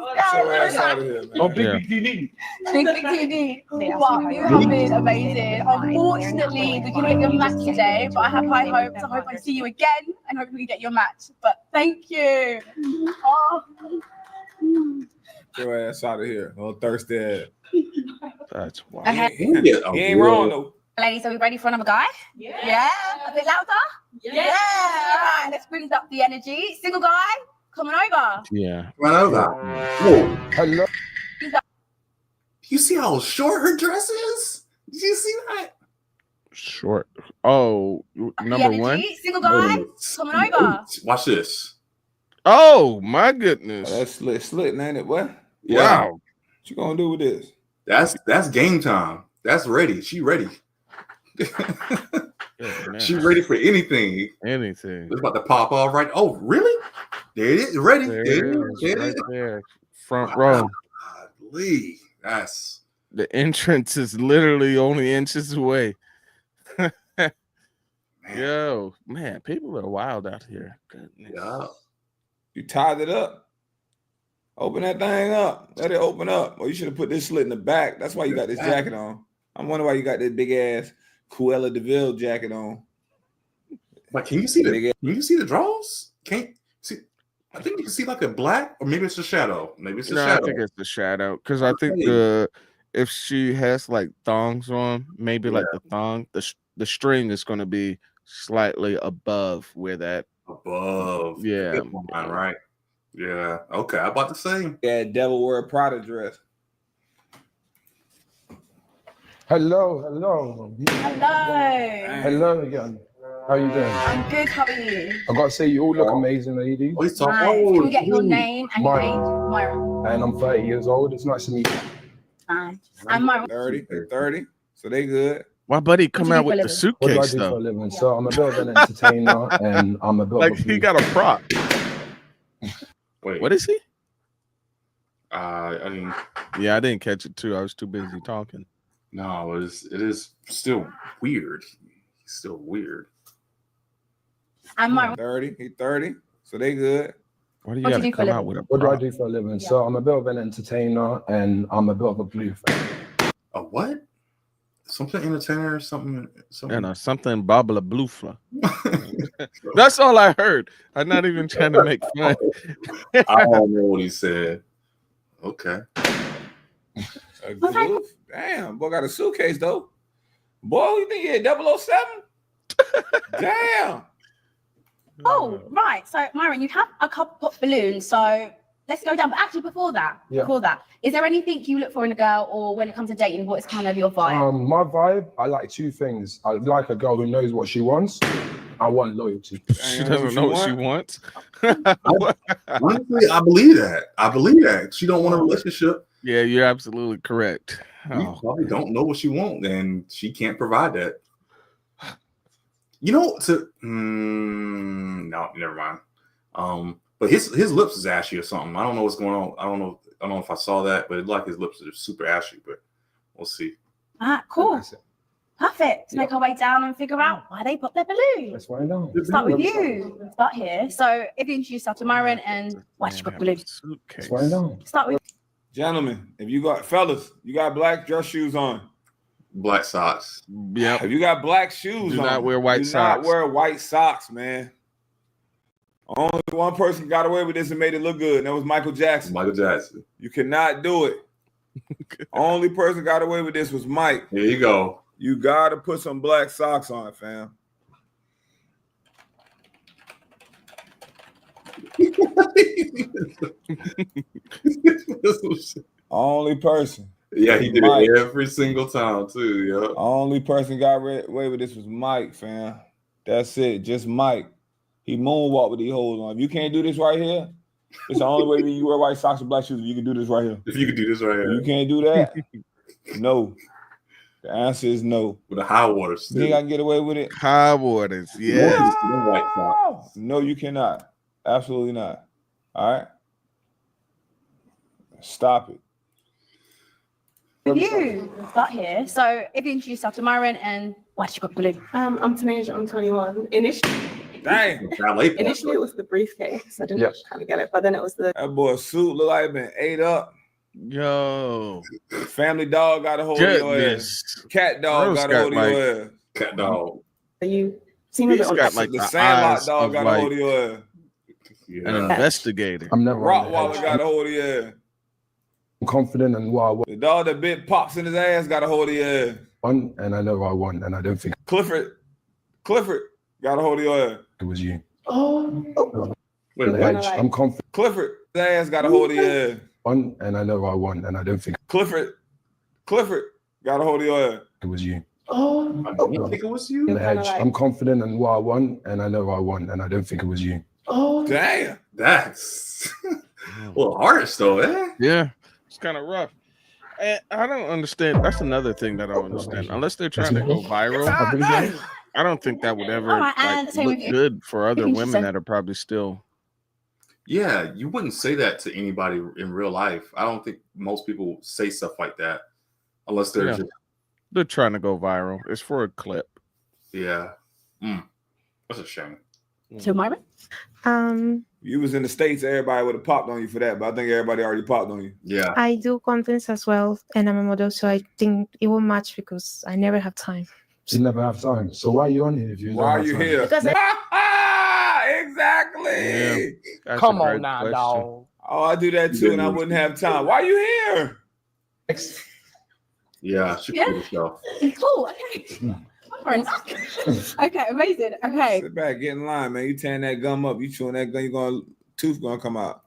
Oh, big TV. Big TV. Wow, you have been amazing. Unfortunately, we couldn't get your match today, but I have high hopes. I hope I see you again and hopefully get your match. But thank you. Oh. Get your ass out of here. A little thirsty ass. That's wild. Okay. He ain't wrong though. Ladies, are we ready for another guy? Yeah. A bit louder? Yeah. All right, let's bring up the energy. Single guy, coming over. Yeah. Run over. Whoa. Hello. You see how short her dress is? Did you see that? Short. Oh, number one. Single guy, coming over. Watch this. Oh my goodness. Oh, that's slit, ain't it? What? Yeah. Wow. What you gonna do with this? That's game time. That's ready. She ready. Yeah, she ready for anything. Anything. It's about to pop off right. Oh, really? There it is. Ready. There There it it is. is, right there. Front row. Golly. That's The entrance is literally only inches away. Yo, man, people are wild out here. Goodness. yeah. You tied it up. Open that thing up. Let it open up. Or you should have put this slit in the back. That's why you got this jacket on. I'm wondering why you got this big ass Cruella DeVille jacket on. But can you see the draws? Can't see. I think you can see like a black, or maybe it's a shadow. Maybe it's a shadow. I think it's the shadow because I think if she has like thongs on, maybe like the thong, the string is going to be slightly above where that above. Yeah. Good line, right. Yeah. Okay. I'm about to say. Yeah, Devil Wear Prada dress. Hello. Hello. Hello again. How you doing? I'm good. How are you? I gotta say, you all look amazing, ladies. Oh, he's talking. Nice. Can we get your name and your age? Myra. And I'm 30 years old. It's nice to meet you. Nice. I'm Myra. 30. So they good. My buddy come out with the What do I suitcase do for a though. living? So I'm a bit of an entertainer and I'm a bit Like of a he got a prop. Wait. What is he? I mean, Yeah, I didn't catch it too. I was too busy talking. no, it is still weird. He's still weird. I'm Myra. 30. He 30. So they good. Why do you What got do to you do for a come out living? with a What do I prop? do for a living? So I'm a bit of an entertainer and I'm a bit of a blue fan. A what? Something entertainer or something? Yeah, no, something Babla Bloofla. That's all I heard. I'm not even trying to make fun. I don't know what he said. Okay. A glove? Damn, boy got a suitcase though. Boy, you think you had 007? Damn. Oh, right. So, Myron, you have a couple of balloons. So let's go down. But actually, before that, is there anything you look for in a girl, or when it comes to dating, what is kind of your vibe? My vibe, I like two things. I like a girl who knows what she wants. I want loyalty. She doesn't know what she wants. Honestly, I believe that. I believe that. She don't want a relationship. Yeah, you're absolutely correct. You probably don't know what she wants, and she can't provide that. You know, no, never mind. But his lips is ashy or something. I don't know what's going on. I don't know if I saw that, but it like his lips are super ashy. But we'll see. Ah, cool. Perfect. Let's make our way down and figure out why they put their balloon. Let's find out. Start with you. Start here. So, if you introduce yourself to Myron and why she got balloon. Let's find out. Start with. Gentlemen, if you got fellas, you got black dress shoes on. Black socks. Yeah. If you got black shoes Do on, not wear white do socks. not wear white socks, man. Only one person got away with this and made it look good, and that was Michael Jackson. Michael Jackson. You cannot do it. Only person got away with this was Mike. There you go. You got to put some black socks on, fam. Only person. Yeah, he did Mike. it every single time too. Yeah. Only person got away with this was Mike, fam. That's it. Just Mike. He moonwalked with these holes on. If you can't do this right here, it's the only way you wear white socks and black shoes. If you can do this right here. If you can do this right here. If you can't do that, no. The answer is no. With the high waters. You think I can get away with it? High waters, yeah. No white socks. No, you cannot. Absolutely not. All right. Stop it. You start here. So, if you introduce yourself to Myron and why she got balloon. I'm Tanisha. I'm 21. Initially, Dang. Initially, it was the briefcase. I didn't kind of get it, but then it was the. That boy's suit look like it been ate up. Yo. Family dog got a hold of your ass. Cat dog got a hold of your ass. Cat dog. You seem a bit got like the the Sandlot eyes dog of got a like hold of your ass. an investigator. I'm never Rottweiler got a hold of your ass. I'm confident in what I want. The dog that bit pops in his ass got a hold of your ass. And I know what I want, and I don't think Clifford got a hold of your ass. it was you. Oh. Wait, I'm confident. Clifford, his ass got a hold of your ass. And I know what I want, and I don't think Clifford got a hold of your ass. it was you. Oh, I don't think it was you. The hedge. I'm confident in what I want, and I know what I want, and I don't think it was you. Oh, damn. That's a little harsh, though, eh? Yeah, it's kind of rough. And I don't understand. That's another thing that I don't understand. Unless they're trying to go viral, I don't think that would ever look good for other women that are probably still. Yeah, you wouldn't say that to anybody in real life. I don't think most people say stuff like that unless they're just... They're trying to go viral. It's for a clip. Yeah. That's a shame. So, Myra? You was in the States, everybody would have popped on you for that, but I think everybody already popped on you. Yeah. I do contents as well, and I'm a model, so I think it won't match because I never have time. You never have time. So why are you on here if you Why are you here? Because exactly. Yeah, come on now, dog. Oh, I do that too, and I wouldn't have time. Why are you here? Yeah, she cool herself. Cool. Okay. Okay, amazing. Okay. Sit back, get in line, man. You tearing that gum up, you chewing that gum, tooth gonna come out.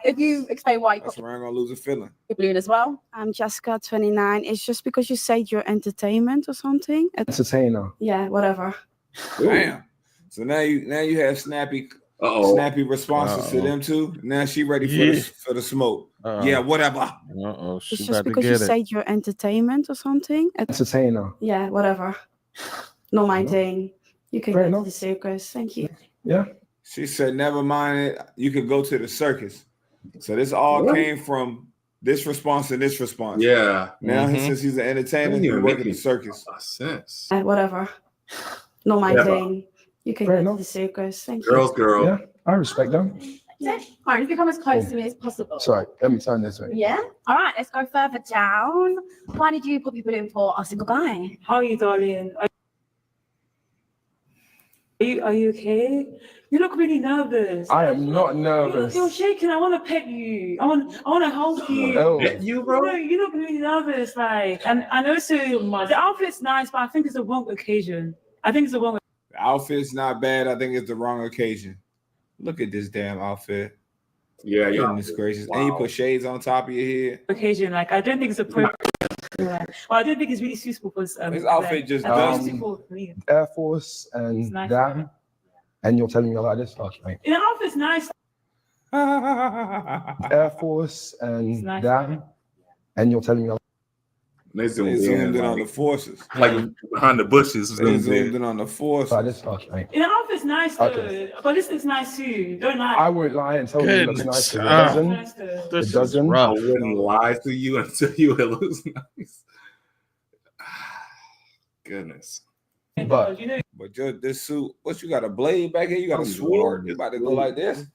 If you explain why that's where I'm gonna lose a feeling. Balloon as well. I'm Jessica, 29. It's just because you said you're entertainment or something. Entertainer. Yeah, whatever. Damn. So now you have snappy responses to them too. Now she ready for the smoke. Yeah, whatever. It's just because you said you're entertainment or something. Entertainer. Yeah, whatever. Not my thing. You can go to the circus. Thank you. Yeah. She said, never mind it. You could go to the circus. So this all came from this response and this response. Yeah. Now since he's an entertainer, he work at the circus. Sense. Whatever. Not my thing. You can go to the circus. Thank you. Girl. Yeah, I respect them. Yeah. All right, if you come as close to me as possible. Sorry, let me turn this way. Yeah. All right, let's go further down. Why did you put people in for a single guy? How are you, darling? Are you okay? You look really nervous. I am not nervous. You're shaking. I want to pet you. I want to hold you. Oh. Pet you, bro? No, you look really nervous. And also the outfit's nice, but I think it's the wrong occasion. The outfit's not bad. I think it's the wrong occasion. Look at this damn outfit. Yeah, goodness gracious. Wow. And you put shades on top of your head. Occasion, like I don't think it's appropriate. Well, I don't think it's really suitable for this outfit just does. Air Force and nice. that. And you're telling me like this? Okay. The outfit's nice. Air Force and that. And you're telling me like They zoomed in on the forces. Like behind the bushes. They zoomed in on the forces. Like this? Okay. The outfit's nice though. But this looks nice too. Don't lie. I won't lie and tell you it looks nice. It doesn't. It doesn't. I wouldn't lie to you and tell you it looks nice. Goodness. But this suit, what you got a blade back here? You got a sword? You about to go like this?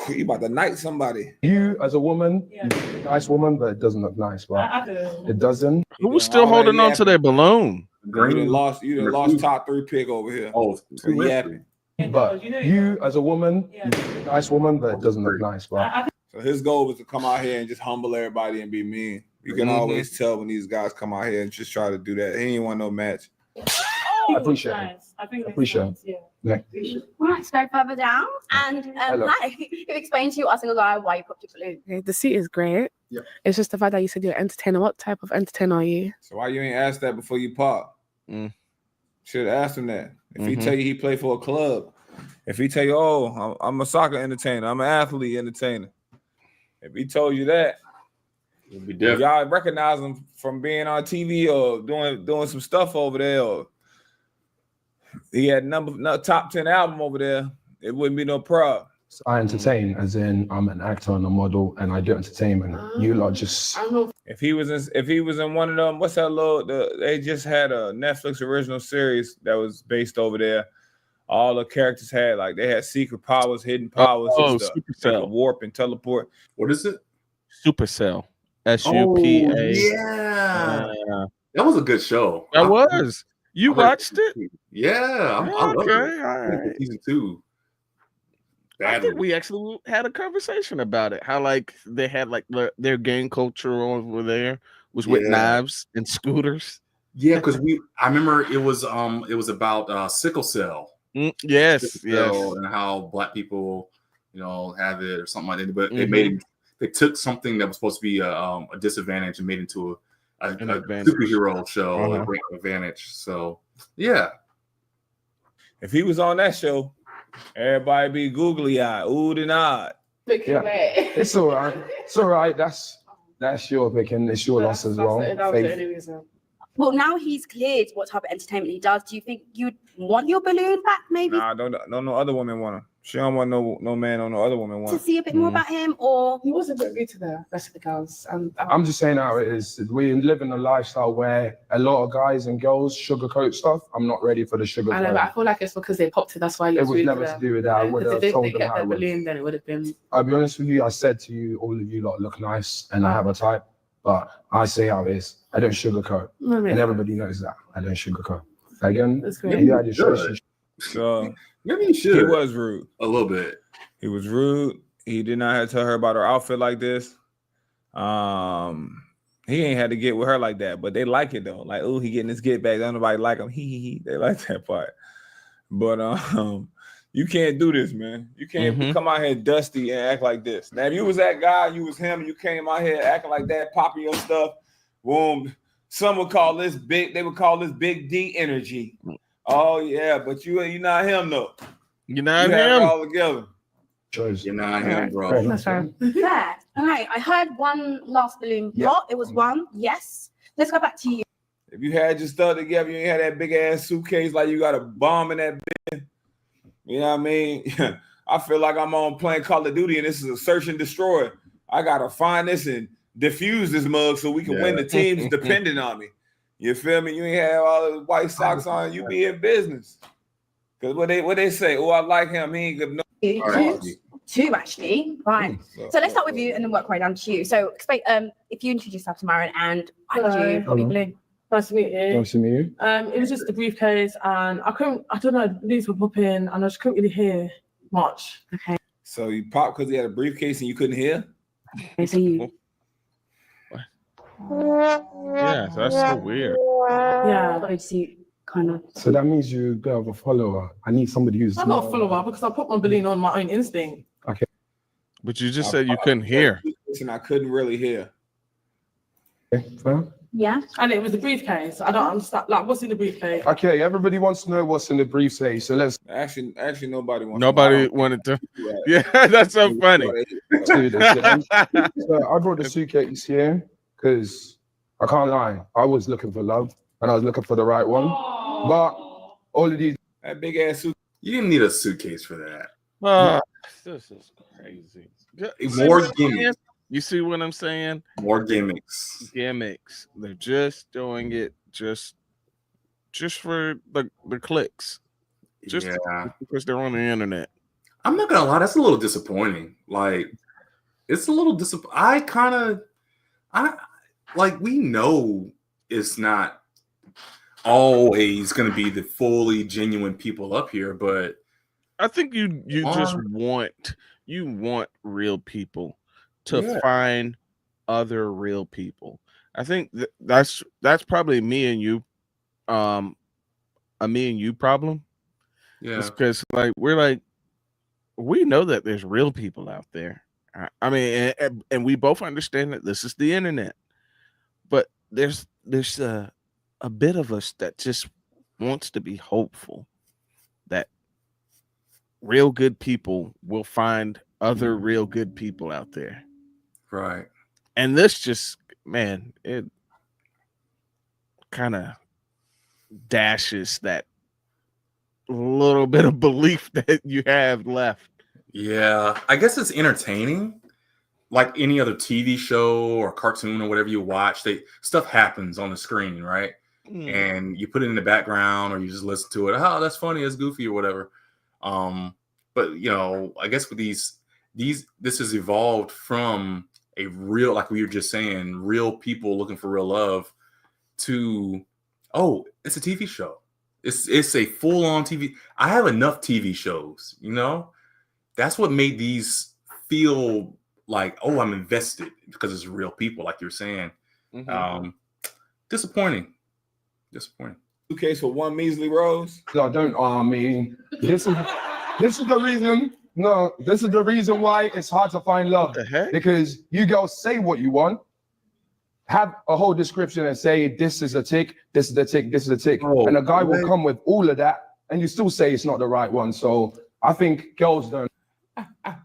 You about to knight somebody. You as a woman, you're a nice woman, but it doesn't look nice, but it doesn't. Who was still holding on to their balloon? You done lost top 3 pick over here. Oh, yapping. But you as a woman, you're a nice woman, but it doesn't look nice, but so his goal was to come out here and just humble everybody and be mean. You can always tell when these guys come out here and just try to do that. He ain't want no match. I appreciate it. I appreciate it. Yeah. Let's go further down. And explain to us, single guy, why you popped your balloon. Okay, the seat is great. Yeah. It's just the fact that you said you're an entertainer. What type of entertainer are you? So why you ain't asked that before you pop? Should have asked him that. If he tell you he played for a club, if he tell you, oh, I'm a soccer entertainer, I'm an athlete entertainer. If he told you that, it'd be different. Y'all recognize him from being on TV or doing some stuff over there, or he had top 10 album over there, it wouldn't be no problem. So I entertain, as in I'm an actor and a model, and I do entertainment. You lot just. If he was in one of them, what's that they just had a Netflix original series that was based over there, all the characters had like they had secret powers, hidden powers, and stuff. They could warp and teleport. What is it? Supercell. Oh, SUPA. yeah. That was a good show. That was. You watched it? Yeah, I love Okay, it. all right. Season 2. I think we actually had a conversation about it. How like they had like their gang culture over there was with knives and scooters. Yeah, because I remember it was about sickle cell. Yes, and how Black people, have it or something like that. But they took something that was supposed to be a disadvantage and made it into a superhero show, a great advantage. So yeah, if he was on that show, everybody be googly eyed, oohed and eyed. Yeah, it's all right. It's all right. That's your picking. It's your loss as well. Well, now he's cleared what type of entertainment he does. Do you think you'd want your balloon back? Maybe. Nah, don't no other women want him. She don't want no man on no other woman want to see a bit more about him, or he was a bit rude to the rest of the girls. I'm just saying how it is. We live in a lifestyle where a lot of guys and girls sugarcoat stuff. I'm not ready for the sugarcoat. I know, but I feel like it's because they popped it. That's why it was never to do with that. I would have told them how it was. Balloon, then it would have been. I'll be honest with you. I said to you, all of you lot look nice, and I have a type. But I say how it is. I don't sugarcoat, and everybody knows that. I don't sugarcoat. Again, So maybe you should. He was rude a little bit. He was rude. He did not have to tell her about her outfit like this. He ain't had to get with her like that, but they like it though. Like, oh, he getting his get back. Don't nobody like him. He. They like that part. But you can't do this, man. You can't come out here dusty and act like this. Now, if you was that guy, you was him, and you came out here acting like that, popping your stuff, boom. Some would call this big. They would call this big D energy. Oh yeah, but you're not him though. You're not him. All together. You're not him, bro. That's right. Fair. All right. I heard one last balloon plot. It was one. Yes. Let's go back to you. If you had your stuff together, you ain't had that big ass suitcase like you got a bomb in that bin. You know what I mean? I feel like I'm on playing Call of Duty and this is a search and destroy. I gotta find this and defuse this mug so we can win the teams depending on me. You feel me? You ain't have all the white socks on, you be in business. Because what they say, oh, I like him, he ain't good no. Two actually, right? So let's start with you and then work our way down to you. So explain, if you introduce yourself to Mariam and why did you put your balloon? Nice to meet you. Nice to meet you. It was just the briefcase, and I don't know, these were popping, and I just couldn't really hear much. Okay. So you popped because he had a briefcase and you couldn't hear? So you. Yeah, that's so weird. Yeah, I see kind of. So that means you a bit of a follower. I need somebody who's. I'm not a follower because I put my balloon on my own instinct. Okay. But you just said you couldn't hear. And I couldn't really hear. Okay, fair. Yeah. And it was the briefcase. I don't understand. Like, what's in the briefcase? Okay, everybody wants to know what's in the briefcase. So let's. Actually, nobody wants. Nobody wanted to. Yeah, that's so funny. Do this, yeah. So I brought the suitcase here because I can't lie. I was looking for love and I was looking for the right one. But all of these. That big ass suit. You didn't need a suitcase for that. This is crazy. More gimmicks. You see what I'm saying? More gimmicks. Gimmicks. They're just doing it just for the clicks. Just because they're on the internet. I'm not gonna lie, that's a little disappointing. Like, it's a little disappointing. We know it's not always gonna be the fully genuine people up here, but I think you just want real people to find other real people. I think that's probably me and you, a me and you problem. Yeah, because we know that there's real people out there. I mean, and we both understand that this is the internet, but there's a bit of us that just wants to be hopeful that real good people will find other real good people out there. Right. And this just, man, it kind of dashes that little bit of belief that you have left. Yeah, I guess it's entertaining. Like any other TV show or cartoon or whatever you watch, stuff happens on the screen, right? and you put it in the background or you just listen to it. Oh, that's funny, that's goofy or whatever. But you know, I guess with this has evolved from a real, like we were just saying, real people looking for real love to, oh, it's a TV show. It's a full-on TV. I have enough TV shows, you know? That's what made these feel like, oh, I'm invested because it's real people, like you're saying. Disappointing. 2Ks for one measly rose? No, don't arm me. This is the reason. No, this is the reason why it's hard to find love. What the heck? Because you girls say what you want, have a whole description and say this is a tick, this is a tick, this is a tick, and a guy will come with all of that, and you still say it's not the right one. So I think girls don't. That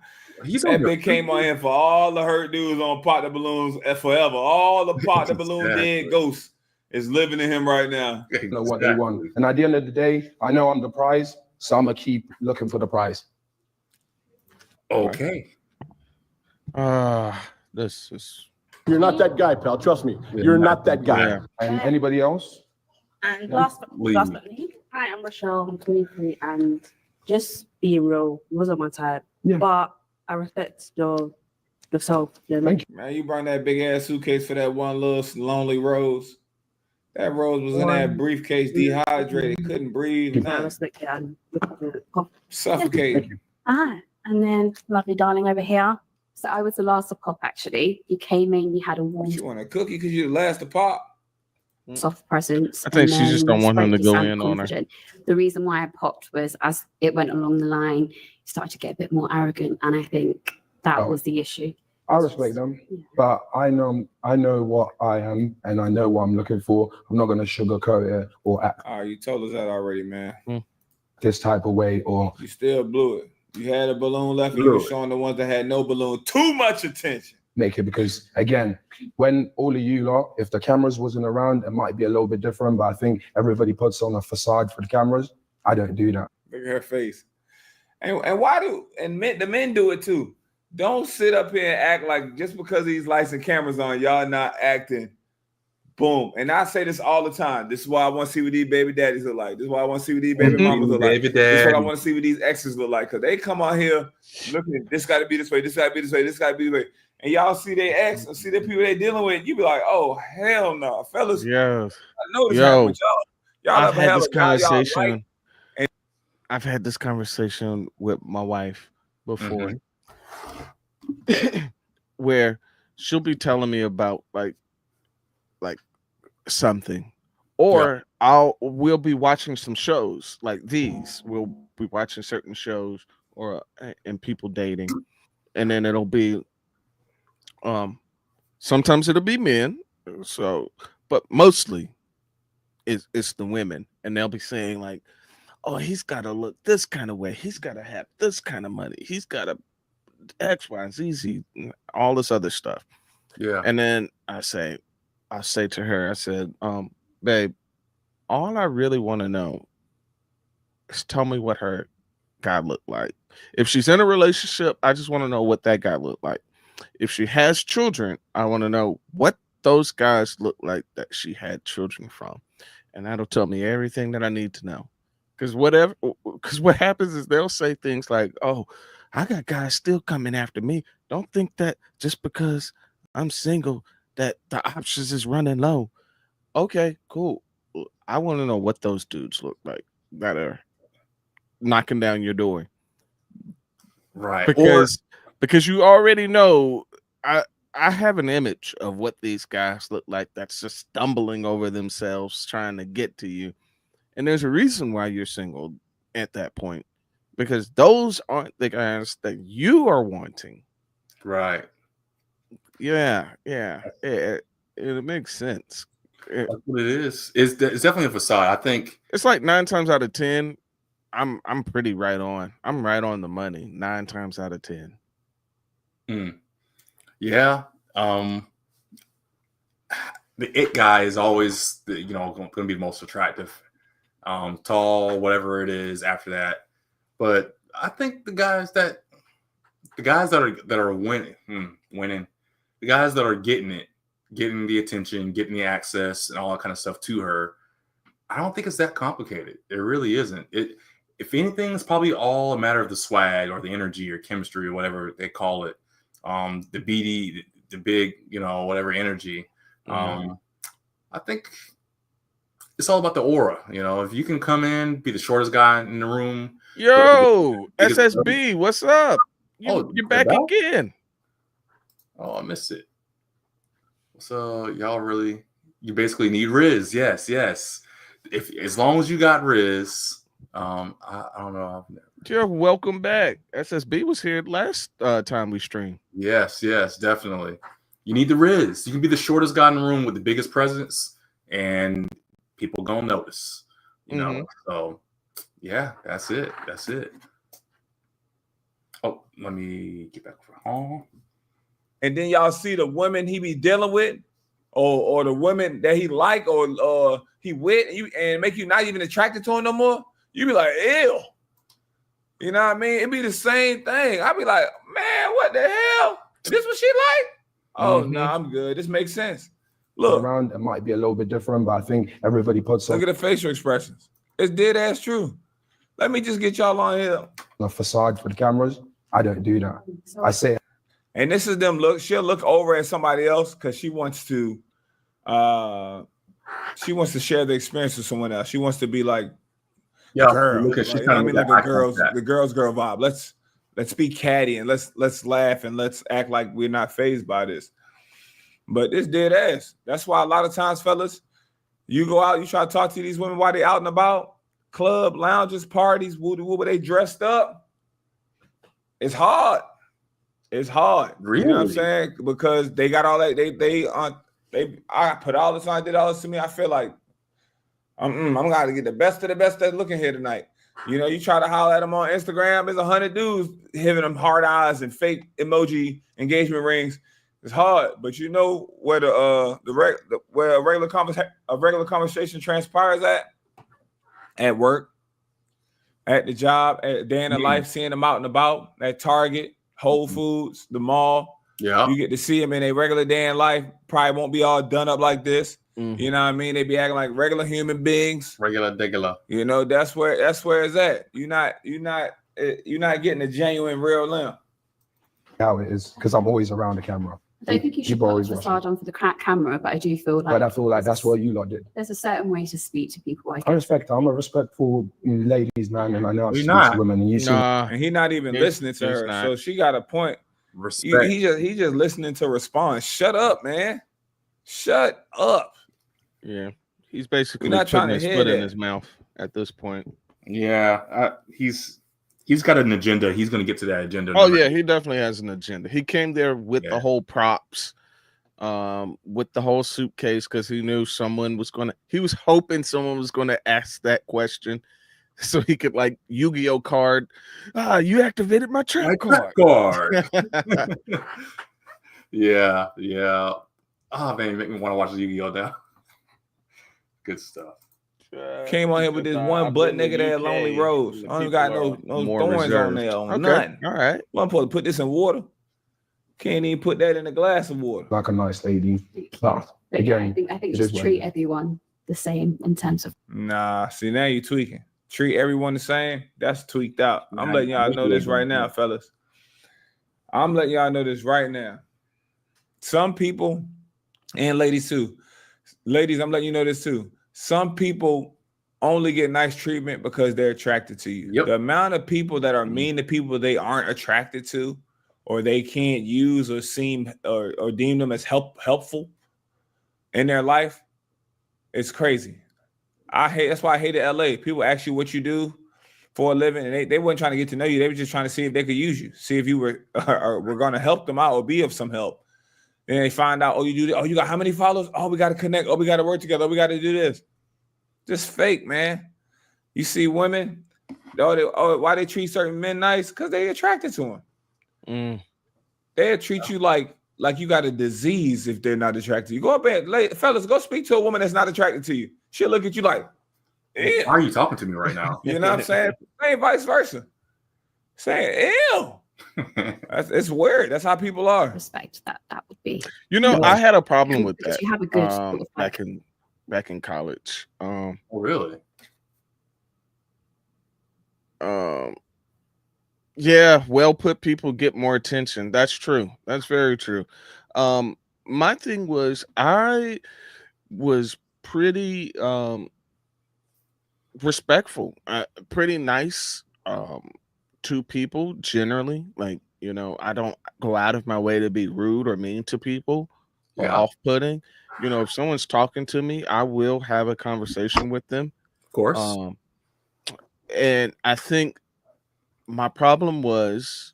bitch came on here for all the hurt dudes on Pop the Balloons forever. All the Pop the Balloon dead ghosts is living in him right now. Know what they want, and at the end of the day, I know I'm the prize, so I'm gonna keep looking for the prize. Okay. This is. You're not that guy, pal. Trust me. You're not that guy. Yeah. And anybody else? And last but not least, hi, I'm Rochelle. I'm 23, and just being real wasn't my type. Yeah. But I respect yourself. Man, you brought that big ass suitcase for that one little lonely Rose. That Rose was in that briefcase, dehydrated, couldn't breathe. I respect it. Suffocating. And then lovely darling over here. So I was the last to pop actually. You came in, you had a warm. You want a cookie because you're the last to pop? Soft presence. I think she just don't want him to go in on her. The reason why I popped was as it went along the line, you started to get a bit more arrogant, and I think that was the issue. I respect them, but I know what I am, and I know what I'm looking for. I'm not gonna sugarcoat it or act. You told us that already, man. This type of way, or you still blew it. You had a balloon left, and you were showing the ones that had no balloon too much attention. Make it, because again, when all of you lot, if the cameras wasn't around, it might be a little bit different, but I think everybody puts on a facade for the cameras. I don't do that. Look at her face. And why do the men do it too? Don't sit up here and act like just because these lights and cameras on, y'all not acting. Boom. And I say this all the time. This is why I want to see what these baby daddies look like. This is why I want to see what these baby mamas look like. This is what I want to see what these exes look like. Because they come out here looking at this got to be this way, this got to be this way, this got to be this way. And y'all see their ex and see the people they dealing with, you be like, oh, hell no. Fellas, yes. I know this happened with y'all. I've had this conversation. I've had this conversation with my wife before. Where she'll be telling me about like something, or we'll be watching some shows like these. We'll be watching certain shows and people dating, and then it'll be sometimes it'll be men, but mostly it's the women, and they'll be saying like, oh, he's got to look this kind of way, he's got to have this kind of money, he's got to X, Y, and Z, all this other stuff. Yeah. And then I say to her, I said, babe, all I really want to know is tell me what her guy looked like. If she's in a relationship, I just want to know what that guy looked like. If she has children, I want to know what those guys look like that she had children from. And that'll tell me everything that I need to know. Because what happens is they'll say things like, oh, I got guys still coming after me. Don't think that just because I'm single that the options is running low. Okay, cool. I want to know what those dudes look like that are knocking down your door. Right. Because you already know I have an image of what these guys look like that's just stumbling over themselves trying to get to you. And there's a reason why you're single at that point. Because those aren't the guys that you are wanting. Right. Yeah. It makes sense. That's what it is. It's definitely a facade. I think it's like 9 times out of 10. I'm pretty right on. I'm right on the money 9 times out of 10. Yeah. The it guy is always going to be the most attractive. Tall, whatever it is after that. But I think the guys that are winning, the guys that are getting the attention, getting the access, and all that kind of stuff to her, I don't think it's that complicated. It really isn't. If anything, it's probably all a matter of the swag or the energy or chemistry or whatever they call it. The BD, the big, whatever energy. I think it's all about the aura. If you can come in, be the shortest guy in the room. Yo, SSB, what's up? You're back back? again. Oh, I missed it. So you basically need Riz. Yes. As long as you got Riz, I don't know. You're welcome back. SSB was here last time we streamed. Yes, definitely. You need the Riz. You can be the shortest guy in the room with the biggest presence, and people gonna notice. So yeah, that's it. Oh, let me get back for home. And then y'all see the women he be dealing with, or the women that he like, or he with, and make you not even attracted to him no more. You be like, ew. You know what I mean? It be the same thing. I be like, man, what the hell? This what she like? Oh no, I'm good. This makes sense. Look, around it might be a little bit different, but I think everybody puts look at the facial expressions. It's dead ass true. Let me just get y'all on here. A facade for the cameras. I don't do that. I say, and this is them look. She'll look over at somebody else because she wants to share the experience with someone else. She wants to be like, girl, look at like, the girls girl vibe. Let's be catty and let's laugh and let's act like we're not fazed by this. But it's dead ass. That's why a lot of times, fellas, you go out, you try to talk to these women while they out and about, club, lounges, parties, where they dressed up. It's hard. It's hard. Really? You know what I'm saying? Because they got all that. I put all this on, did all this to me. I feel like I'm gonna get the best of the best that's looking here tonight. You try to holler at them on Instagram, there's 100 dudes giving them hard eyes and fake emoji engagement rings. It's hard, but where where a regular conversation transpires at work, at the job, at a day in the life, seeing them out and about at Target, Whole Foods, the mall. Yeah, you get to see them in a regular day in life. Probably won't be all done up like this. You know what I mean? They be acting like regular human beings. Regular digger. That's where it's at. You're not getting a genuine real limb. How it is, because I'm always around the camera. I don't think you should put a facade on for the camera, but I do feel like. But I feel like that's what you lot did. There's a certain way to speak to people. I respect. I'm a respectful ladies, man, and I know I speak to women. And he's not even listening to her, so she got a point. Respect. He just listening to respond. Shut up, man. Shut up. Yeah, he's basically putting his foot in his mouth at this point. Yeah, he's got an agenda. He's going to get to that agenda. Oh yeah, he definitely has an agenda. He came there with the whole props, with the whole suitcase, because he knew he was hoping someone was going to ask that question, so he could like Yu-Gi-Oh card. You activated my trap card. Yeah. Oh man, you make me want to watch Yu-Gi-Oh now. Good stuff. Came on here with this one butt nigga that Lonely Rose. I don't even got no thorns on there, nothing. All right. I'm supposed to put this in water. Can't even put that in a glass of water. Like a nice lady. But again, I think just treat everyone the same in terms of. Nah, see now you tweaking. Treat everyone the same. That's tweaked out. I'm letting y'all know this right now, fellas. I'm letting y'all know this right now. Some people, and ladies too. Ladies, I'm letting you know this too. Some people only get nice treatment because they're attracted to you. Yep. The amount of people that are mean to people they aren't attracted to, or they can't use or seem or deem them as helpful in their life, it's crazy. That's why I hated LA. People ask you what you do for a living, and they weren't trying to get to know you. They were just trying to see if they could use you, see if you were going to help them out or be of some help. Then they find out, you do this. You got how many followers? We got to connect. We got to work together. We got to do this. Just fake, man. You see women, why they treat certain men nice? Because they attracted to them. They'll treat you like you got a disease if they're not attracted to you. Go up there, fellas, go speak to a woman that's not attracted to you. She'll look at you like, why are you talking to me right now? You know what I'm saying? Same vice versa. Saying, ew. It's weird. That's how people are. Respect that would be. I had a problem with that. You have a good back in college. Oh, really? Yeah, well put people get more attention. That's true. That's very true. My thing was I was pretty respectful, pretty nice to people generally. Like, you know, I don't go out of my way to be rude or mean to people or Yeah. off-putting. You know, if someone's talking to me, I will have a conversation with them. Of course. And I think my problem was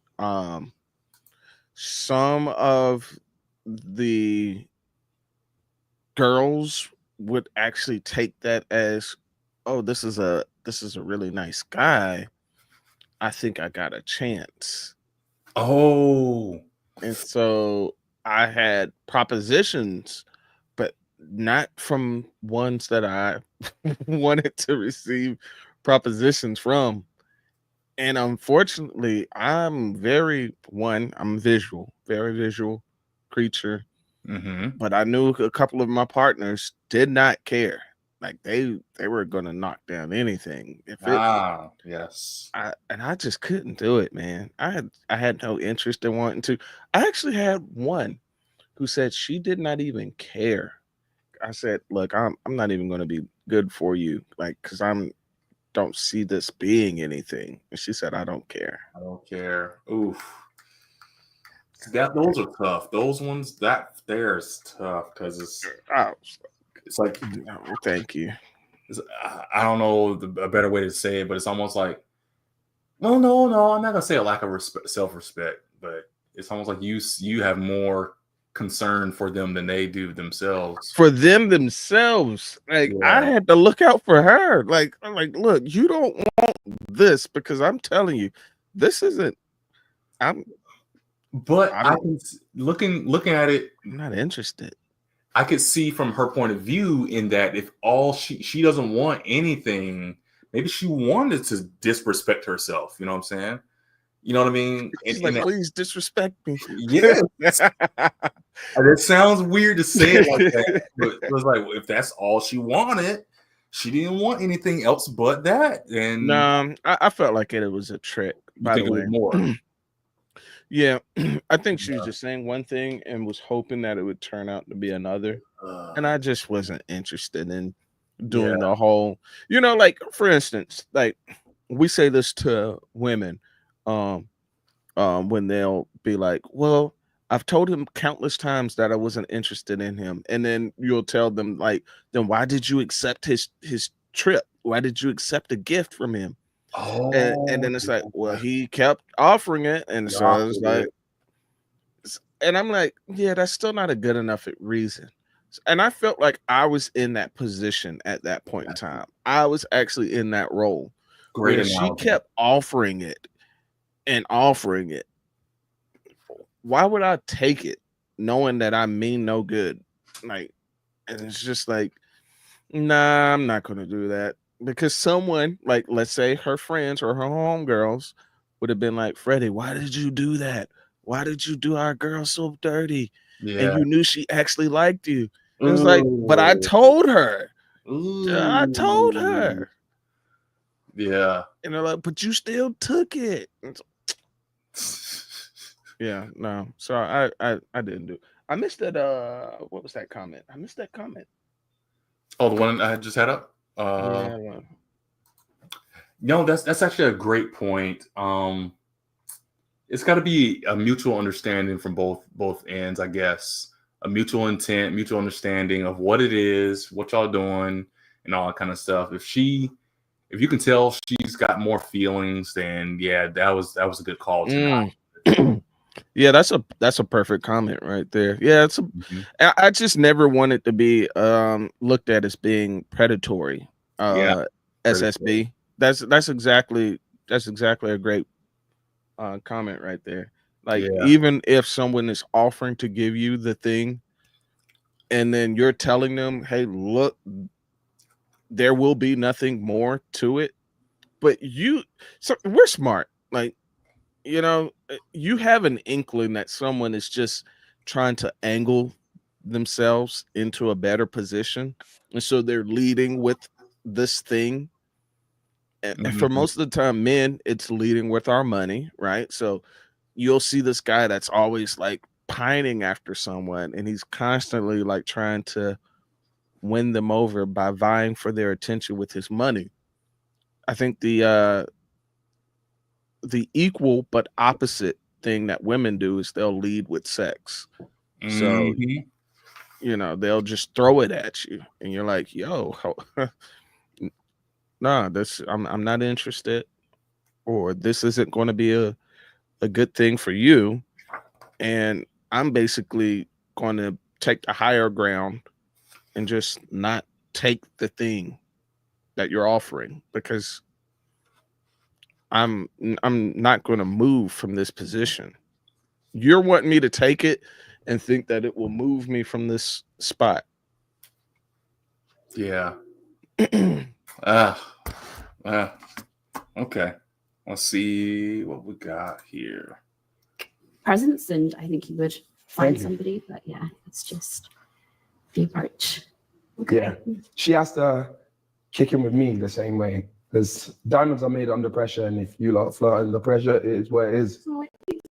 some of the girls would actually take that as, oh, this is a really nice guy. I think I got a chance. Oh. And so I had propositions, but not from ones that I wanted to receive propositions from. And unfortunately, I'm very visual, very visual creature. Mm-hmm. But I knew a couple of my partners did not care. Like they were gonna knock down anything. Yes. I just couldn't do it, man. I had no interest in wanting to. I actually had one who said she did not even care. I said, look, I'm not even gonna be good for you, like, because don't see this being anything. And she said, I don't care. I don't care. Oof. Those are tough. Those ones there's tough because it's like, thank you. I don't know a better way to say it, but it's almost like, no, I'm not gonna say a lack of self-respect, but it's almost like you have more concern for them than they do themselves. For them themselves, like I had to look out for her. Like I'm like, look, you don't want this because I'm telling you, this isn't. But I can looking at it. I'm not interested. I could see from her point of view in that if all she doesn't want anything, maybe she wanted to disrespect herself. You know what I'm saying? You know what I mean? She's like, please disrespect me. Yeah. It sounds weird to say it like that, but it was like, if that's all she wanted, she didn't want anything else but that. And no, I felt like it was a trick. By the way, more. Yeah, I think she was just saying one thing and was hoping that it would turn out to be another. And I just wasn't interested in doing the whole, you know, like for instance, like we say this to women, when they'll be like, well, I've told him countless times that I wasn't interested in him. And then you'll tell them like, then why did you accept his trip? Why did you accept a gift from him? And then it's like, well, he kept offering it, and so I was like, and I'm like, yeah, that's still not a good enough reason. And I felt like I was in that position at that point in time. I was actually in that role. Great. She kept offering it and offering it. Why would I take it, knowing that I mean no good? Like, and it's just like, nah, I'm not gonna do that. Because someone, like, let's say her friends or her homegirls would have been like, Freddie, why did you do that? Why did you do our girl so dirty? Yeah. And you knew she actually liked you. It was like, but I told her. I told her. Yeah. And they're like, but you still took it. Yeah, no. So I didn't do it. I missed that. What was that comment? I missed that comment. Oh, the one I just had up? Yeah. No, that's actually a great point. It's got to be a mutual understanding from both ends, I guess. A mutual intent, mutual understanding of what it is, what y'all doing, and all that kind of stuff. If you can tell she's got more feelings, then yeah, that was a good call tonight. Yeah, that's a perfect comment right there. Yeah, I just never wanted to be looked at as being predatory. SSB. That's exactly a great comment right there. Like, even if someone is offering to give you the thing and then you're telling them, hey, look, there will be nothing more to it, but we're smart. Like, you know, you have an inkling that someone is just trying to angle themselves into a better position, and so they're leading with this thing. And for most of the time, men, it's leading with our money, right? So you'll see this guy that's always like pining after someone, and he's constantly like trying to win them over by vying for their attention with his money. I think the equal but opposite thing that women do is they'll lead with sex. So they'll just throw it at you, and you're like, yo, nah, I'm not interested, or this isn't going to be a good thing for you. And I'm basically going to take the higher ground and just not take the thing that you're offering, because I'm not going to move from this position. You're wanting me to take it and think that it will move me from this spot. Yeah. Okay. Let's see what we got here. Presence, and I think you would find somebody, but yeah, it's just the approach. Okay. Yeah. She has to kick in with me the same way, because diamonds are made under pressure, and if you lot flirt under pressure, it is what it is.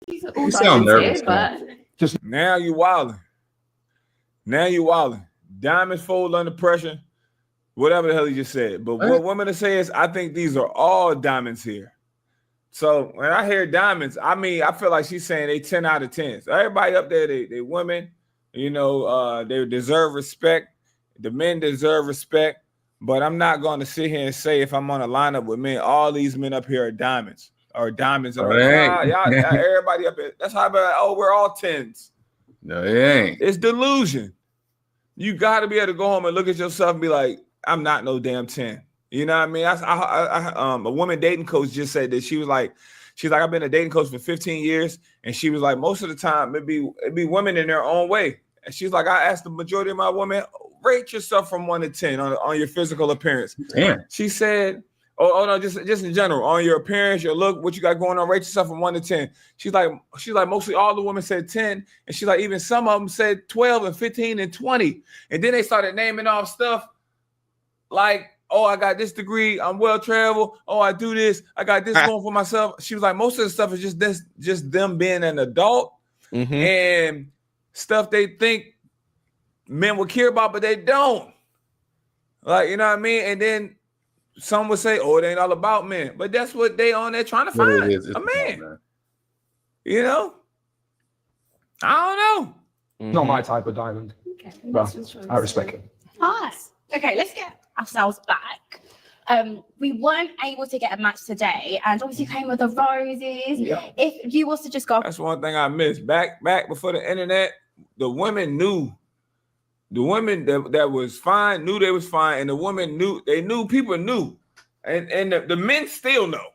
You sound nervous, but just now you wilding. Diamonds fold under pressure. Whatever the hell you just said. But what women are saying is, I think these are all diamonds here. So when I hear diamonds, I mean, I feel like she's saying they 10 out of 10. So everybody up there, they women, they deserve respect. The men deserve respect. But I'm not going to sit here and say, if I'm on a lineup with men, all these men up here are diamonds. Or diamonds. Y'all, everybody up here. That's how I'm like, oh, we're all 10s. No, it ain't. It's delusion. You got to be able to go home and look at yourself and be like, I'm not no damn 10. You know what I mean? A woman dating coach just said that. She's like, I've been a dating coach for 15 years. And she was like, most of the time, it'd be women in their own way. And she's like, I asked the majority of my women, rate yourself from 1 to 10 on your physical appearance. Damn. She said, oh no, just in general, on your appearance, your look, what you got going on, rate yourself from 1 to 10. She's like, mostly all the women said 10. And she's like, even some of them said 12 and 15 and 20. And then they started naming off stuff like, oh, I got this degree, I'm well traveled. Oh, I do this, I got this going for myself. She was like, most of the stuff is just them being an adult and stuff they think men would care about, but they don't. Like, you know what I mean? And then some would say, oh, it ain't all about men. But that's what they on there trying to find, a man. You know? I don't know. Not my type of diamond. Okay. But I respect it. Nice. Okay, let's get ourselves back. We weren't able to get a match today, and obviously came with the roses. Yeah. If you was to just go, That's one thing I missed. Back before the internet, the women knew. The women that was fine knew they was fine, and the women knew people knew, and the men still know.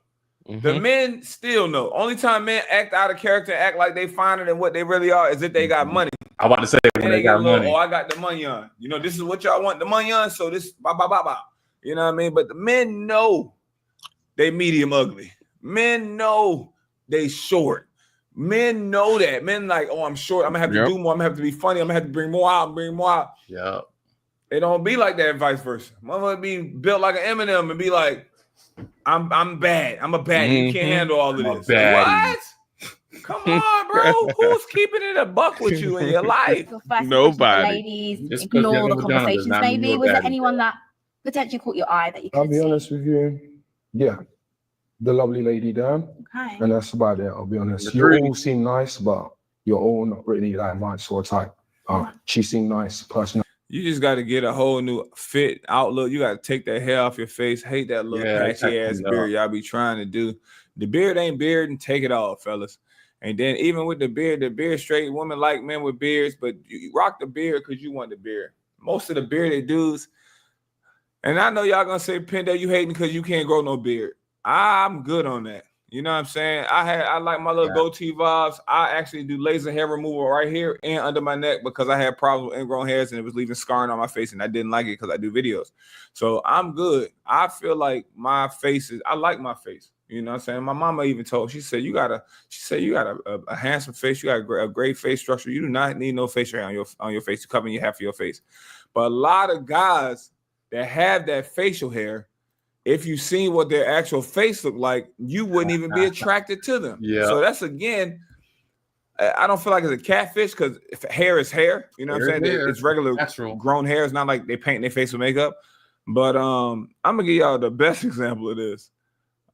The men still know. Only time men act out of character, act like they finer than what they really are, is if they got money. I'm about to say when they got money. Oh, I got the money on. This is what y'all want the money on. So this, blah. You know what I mean? But the men know they medium ugly. Men know they short. Men know that. Men like, oh, I'm short. I'm gonna have to do more. I'm gonna have to be funny. I'm gonna have to bring more out. Yeah. They don't be like that, vice versa. Mama be built like an Eminem and be like, I'm bad. I'm a baddie. You can't handle all of this. What? Come on, bro. Who's keeping it a buck with you in your life? Nobody. ladies, ignore the conversations. Maybe was there anyone that potentially caught your eye that you could I'll be honest with you. Yeah. The lovely lady down. Okay. And that's about it. I'll be honest. You all seem nice, but you're all not really like my sort of type. She seemed nice, person. You just got to get a whole new fit outlook. You got to take that hair off your face. Hate that little patchy ass beard y'all be trying to do. The beard ain't beard, and take it off, fellas. And then even with the beard straight. Women like men with beards, but you rock the beard because you want the beard. Most of the bearded dudes, and I know y'all gonna say, Tpindell, you hating because you can't grow no beard. I'm good on that. You know what I'm saying? I like my little goatee vibes. I actually do laser hair removal right here and under my neck because I had problems with ingrown hairs and it was leaving scarring on my face, and I didn't like it because I do videos. So I'm good. I feel like my face is, I like my face. You know what I'm saying? My mama even told, she said you got a handsome face, you got a great face structure. You do not need no facial hair on your face to cover your half of your face. But a lot of guys that have that facial hair, if you seen what their actual face looked like, you wouldn't even be attracted to them. Yeah. So that's again, I don't feel like it's a catfish because if hair is hair, you know what I'm saying? It's regular natural grown hair. It's not like they paint their face with makeup. But I'm gonna give y'all the best example of this.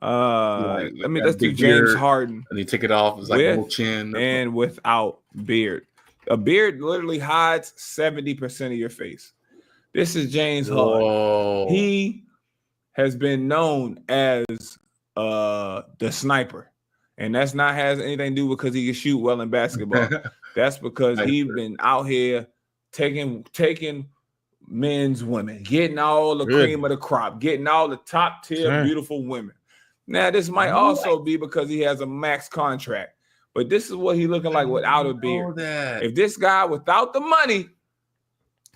Let's do James Harden. And you take it off, it's like a little chin. And without beard. A beard literally hides 70% of your face. This is James Harden. He has been known as the sniper. And that's not has anything to do because he can shoot well in basketball. That's because he's been out here taking men's women, getting all the cream of the crop, getting all the top tier beautiful women. Now, this might also be because he has a max contract, but this is what he's looking like without a beard. If this guy without the money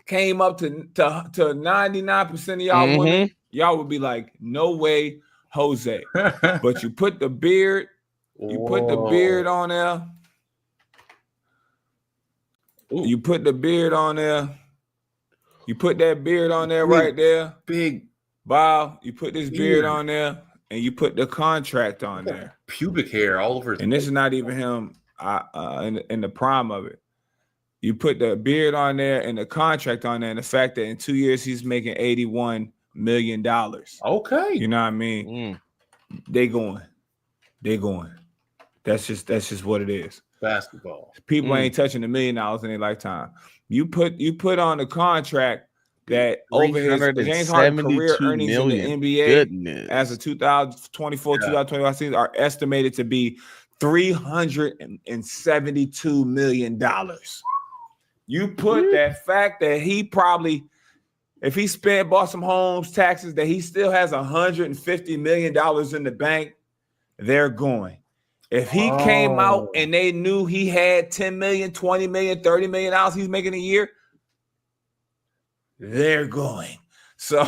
came up to 99% of y'all women, y'all would be like, no way, Jose. But you put the beard, on there. You put the beard on there. You put that beard on there right there. Big. Bow. You put this beard on there. And you put the contract on there. Pubic hair all over his and this is not even him in the prime of it. You put the beard on there and the contract on there, and the fact that in 2 years he's making $81 million. Okay. You know what I mean? They going. That's just what it is. Basketball. People ain't touching $1 million in their lifetime. You put on the contract that over his James Harden career earnings in the NBA as a 2024-2025 season are estimated to be $372 million. You put that fact that he probably, if he bought some homes, taxes, that he still has $150 million in the bank, they're going. If he came out and they knew he had $10 million, $20 million, $30 million he's making a year, they're going. So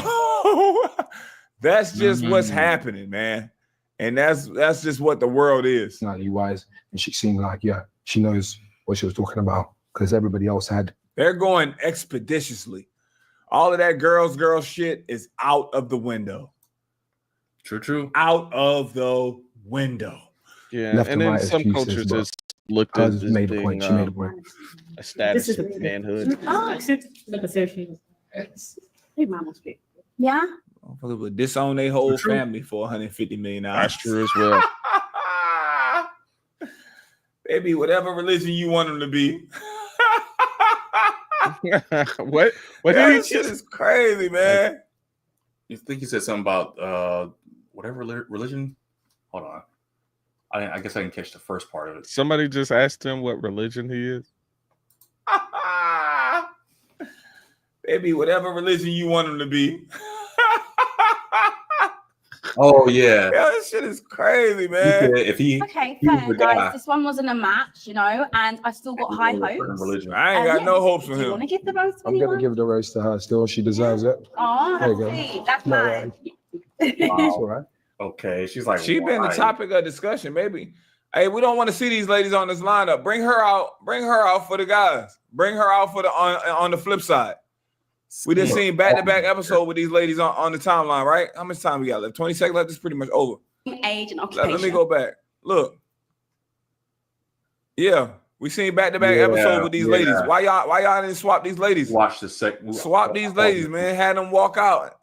that's just what's happening, man. And that's just what the world is. Personality wise, and she seemed like, she knows what she was talking about because everybody else had. They're going expeditiously. All of that girls shit is out of the window. True. Out of the window. Yeah, left and then some cultures just looked at this made a point. She made a point. A status of manhood. Hey, mama's big. Yeah. Would disown their whole family for $150 million. That's true as well. Baby, whatever religion you want them to be. What did he shit is crazy, man. You think he said something about whatever religion? Hold on. I guess I can catch the first part of it. Somebody just asked him what religion he is. Baby, whatever religion you want them to be. Oh yeah. Yeah, this shit is crazy, man. Okay, fair, guys. This one wasn't a match, and I still got high hopes. I ain't got no hopes for him. Do you want to give the rose to I'm gonna give the rose to her still. She deserves it. Oh, there you that's go. sweet. That's mine. Wow. All right. Okay, she's like, she been the topic of discussion, maybe. Hey, we don't want to see these ladies on this lineup. Bring her out for the guys. Bring her out for the on the flip side. We just seen back-to-back episode with these ladies on the timeline, right? How much time we got left? 20 seconds left. It's pretty much over. Age and occupation. Let me go back. Look. Yeah, we seen back-to-back episode with these ladies. Why y'all didn't swap these ladies? Watch the second. Swap these ladies, man. Had them walk out.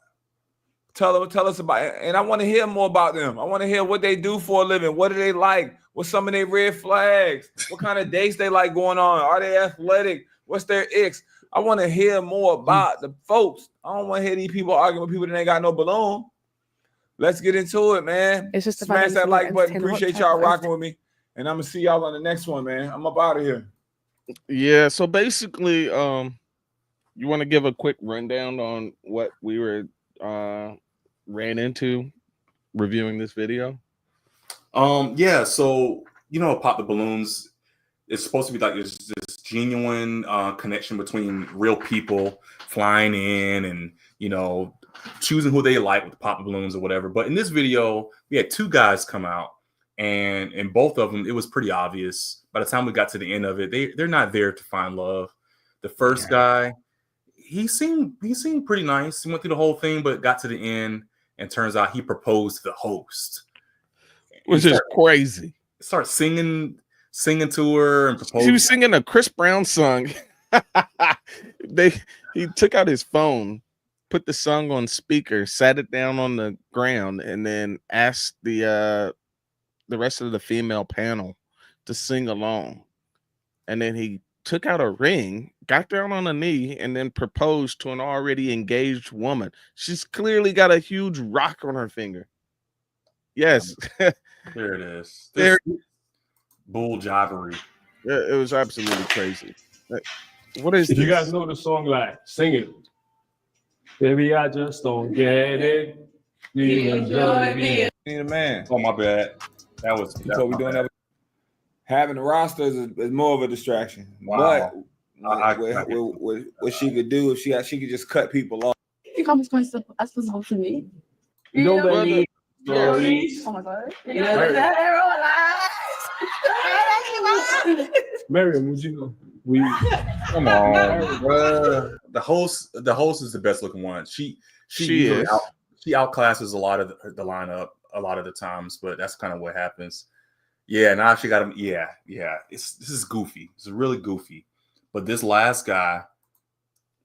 Tell us about it. And I want to hear more about them. I want to hear what they do for a living. What do they like? What's some of their red flags? What kind of dates they like going on? Are they athletic? What's their icks? I want to hear more about the folks. I don't want to hear these people arguing with people that ain't got no balloon. Let's get into it, man. It's just smash that like button. Appreciate y'all rocking with me. And I'm gonna see y'all on the next one, man. I'm up out of here. Yeah, so basically, you want to give a quick rundown on what we were ran into reviewing this video? Yeah, so Pop the Balloons, it's supposed to be like this genuine connection between real people flying in and choosing who they like with the pop balloons or whatever. But in this video, we had 2 guys come out, and in both of them, it was pretty obvious. By the time we got to the end of it, they're not there to find love. The first guy, he seemed pretty nice. He went through the whole thing, but got to the end, and turns out he proposed to the host, which is crazy. Start singing to her and proposed. She was singing a Chris Brown song. He took out his phone, put the song on speaker, sat it down on the ground, and then asked the rest of the female panel to sing along. And then he took out a ring, got down on a knee, and then proposed to an already engaged woman. She's clearly got a huge rock on her finger. Yes. There it is. This bull jobbery. It was absolutely crazy. What is if this? you guys know the song, like sing it. Baby, I just don't get it. Need a man. Oh, my bad. That was what we doing. That. Having the roster is more of a distraction. Wow. But what she could do if she could just cut people off. You come as close as possible to me. Nobody. Oh my god. Mariam, would you know? Come on, bro. The host is the best looking one. She is. She outclasses a lot of the lineup a lot of the times, but that's kind of what happens. Yeah, now she got him. Yeah. This is goofy. It's really goofy. But this last guy,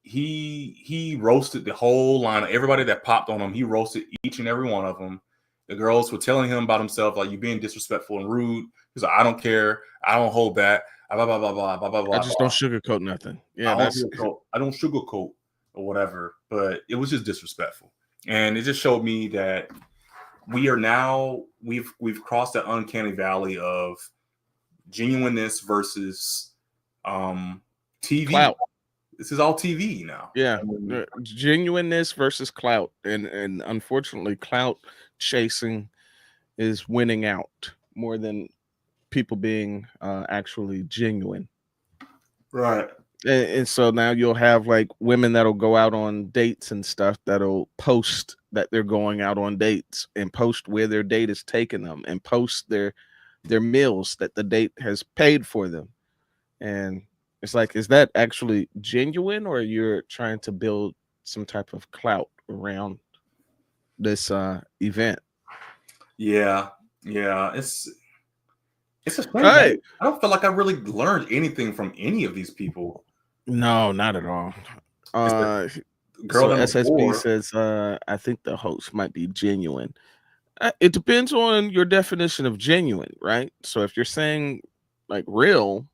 he roasted the whole line. Everybody that popped on him, he roasted each and every one of them. The girls were telling him about himself, like, you being disrespectful and rude. He's like, I don't care. I don't hold back. Blah, blah, blah, blah, blah, blah, I just don't sugarcoat nothing. Yeah, I don't sugarcoat or whatever. But it was just disrespectful, and it just showed me that we've crossed that uncanny valley of genuineness versus TV. Clout. This is all TV now. Yeah, genuineness versus clout, and unfortunately, clout chasing is winning out more than people being actually genuine. Right. And so now you'll have like women that'll go out on dates and stuff that'll post that they're going out on dates and post where their date is taking them and post their meals that the date has paid for them. And it's like, is that actually genuine, or you're trying to build some type of clout around this event? Yeah. It's a shame. Hey. I don't feel like I really learned anything from any of these people. No, not at all. Girl so SSB says, I think the host might be genuine. It depends on your definition of genuine, right? So if you're saying like real,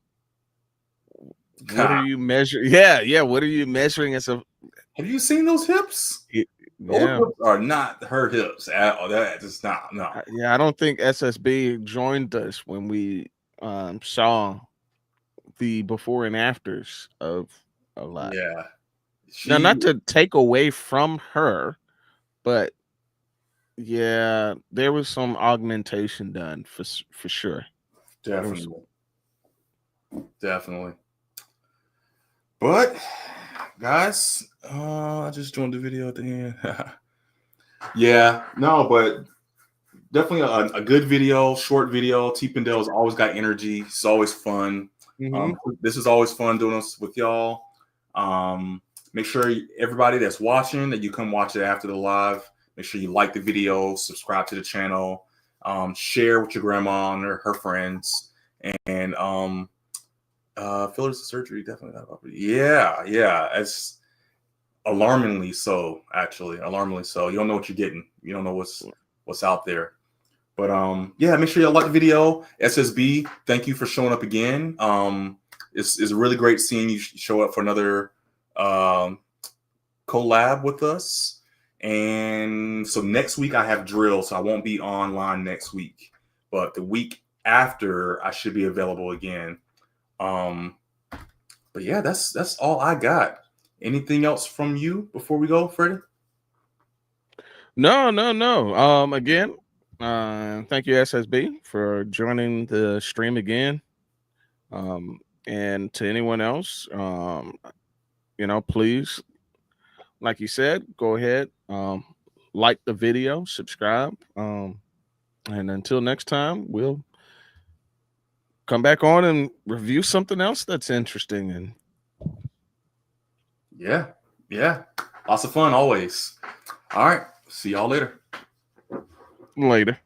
what are you measuring? Yeah. What are you measuring as a? Have you seen those hips? Those hips are not her hips at all. That is not. No. Yeah, I don't think SSB joined us when we saw the before and afters of a lot. Yeah. Now, not to take away from her, but yeah, there was some augmentation done for sure. Definitely. But guys, I just joined the video at the end. Yeah, no, but definitely a good video, short video. Tpindell's always got energy. It's always fun. This is always fun doing this with y'all. Make sure everybody that's watching that you come watch it after the live. Make sure you like the video, subscribe to the channel, share with your grandma and her friends, and fillers of surgery definitely got it. Yeah, it's alarmingly so. Actually, alarmingly so. You don't know what you're getting. You don't know what's out there. But yeah, make sure y'all like the video. SSB, thank you for showing up again. It's really great seeing you show up for another collab with us. And so next week I have drill, so I won't be online next week. But the week after I should be available again. But yeah, that's all I got. Anything else from you before we go, Freddie? No. Again, thank you, SSB, for joining the stream again. And to anyone else, please like you said, go ahead, like the video, subscribe, and until next time, we'll come back on and review something else that's interesting. And yeah, lots of fun always. All right, see y'all later. Later.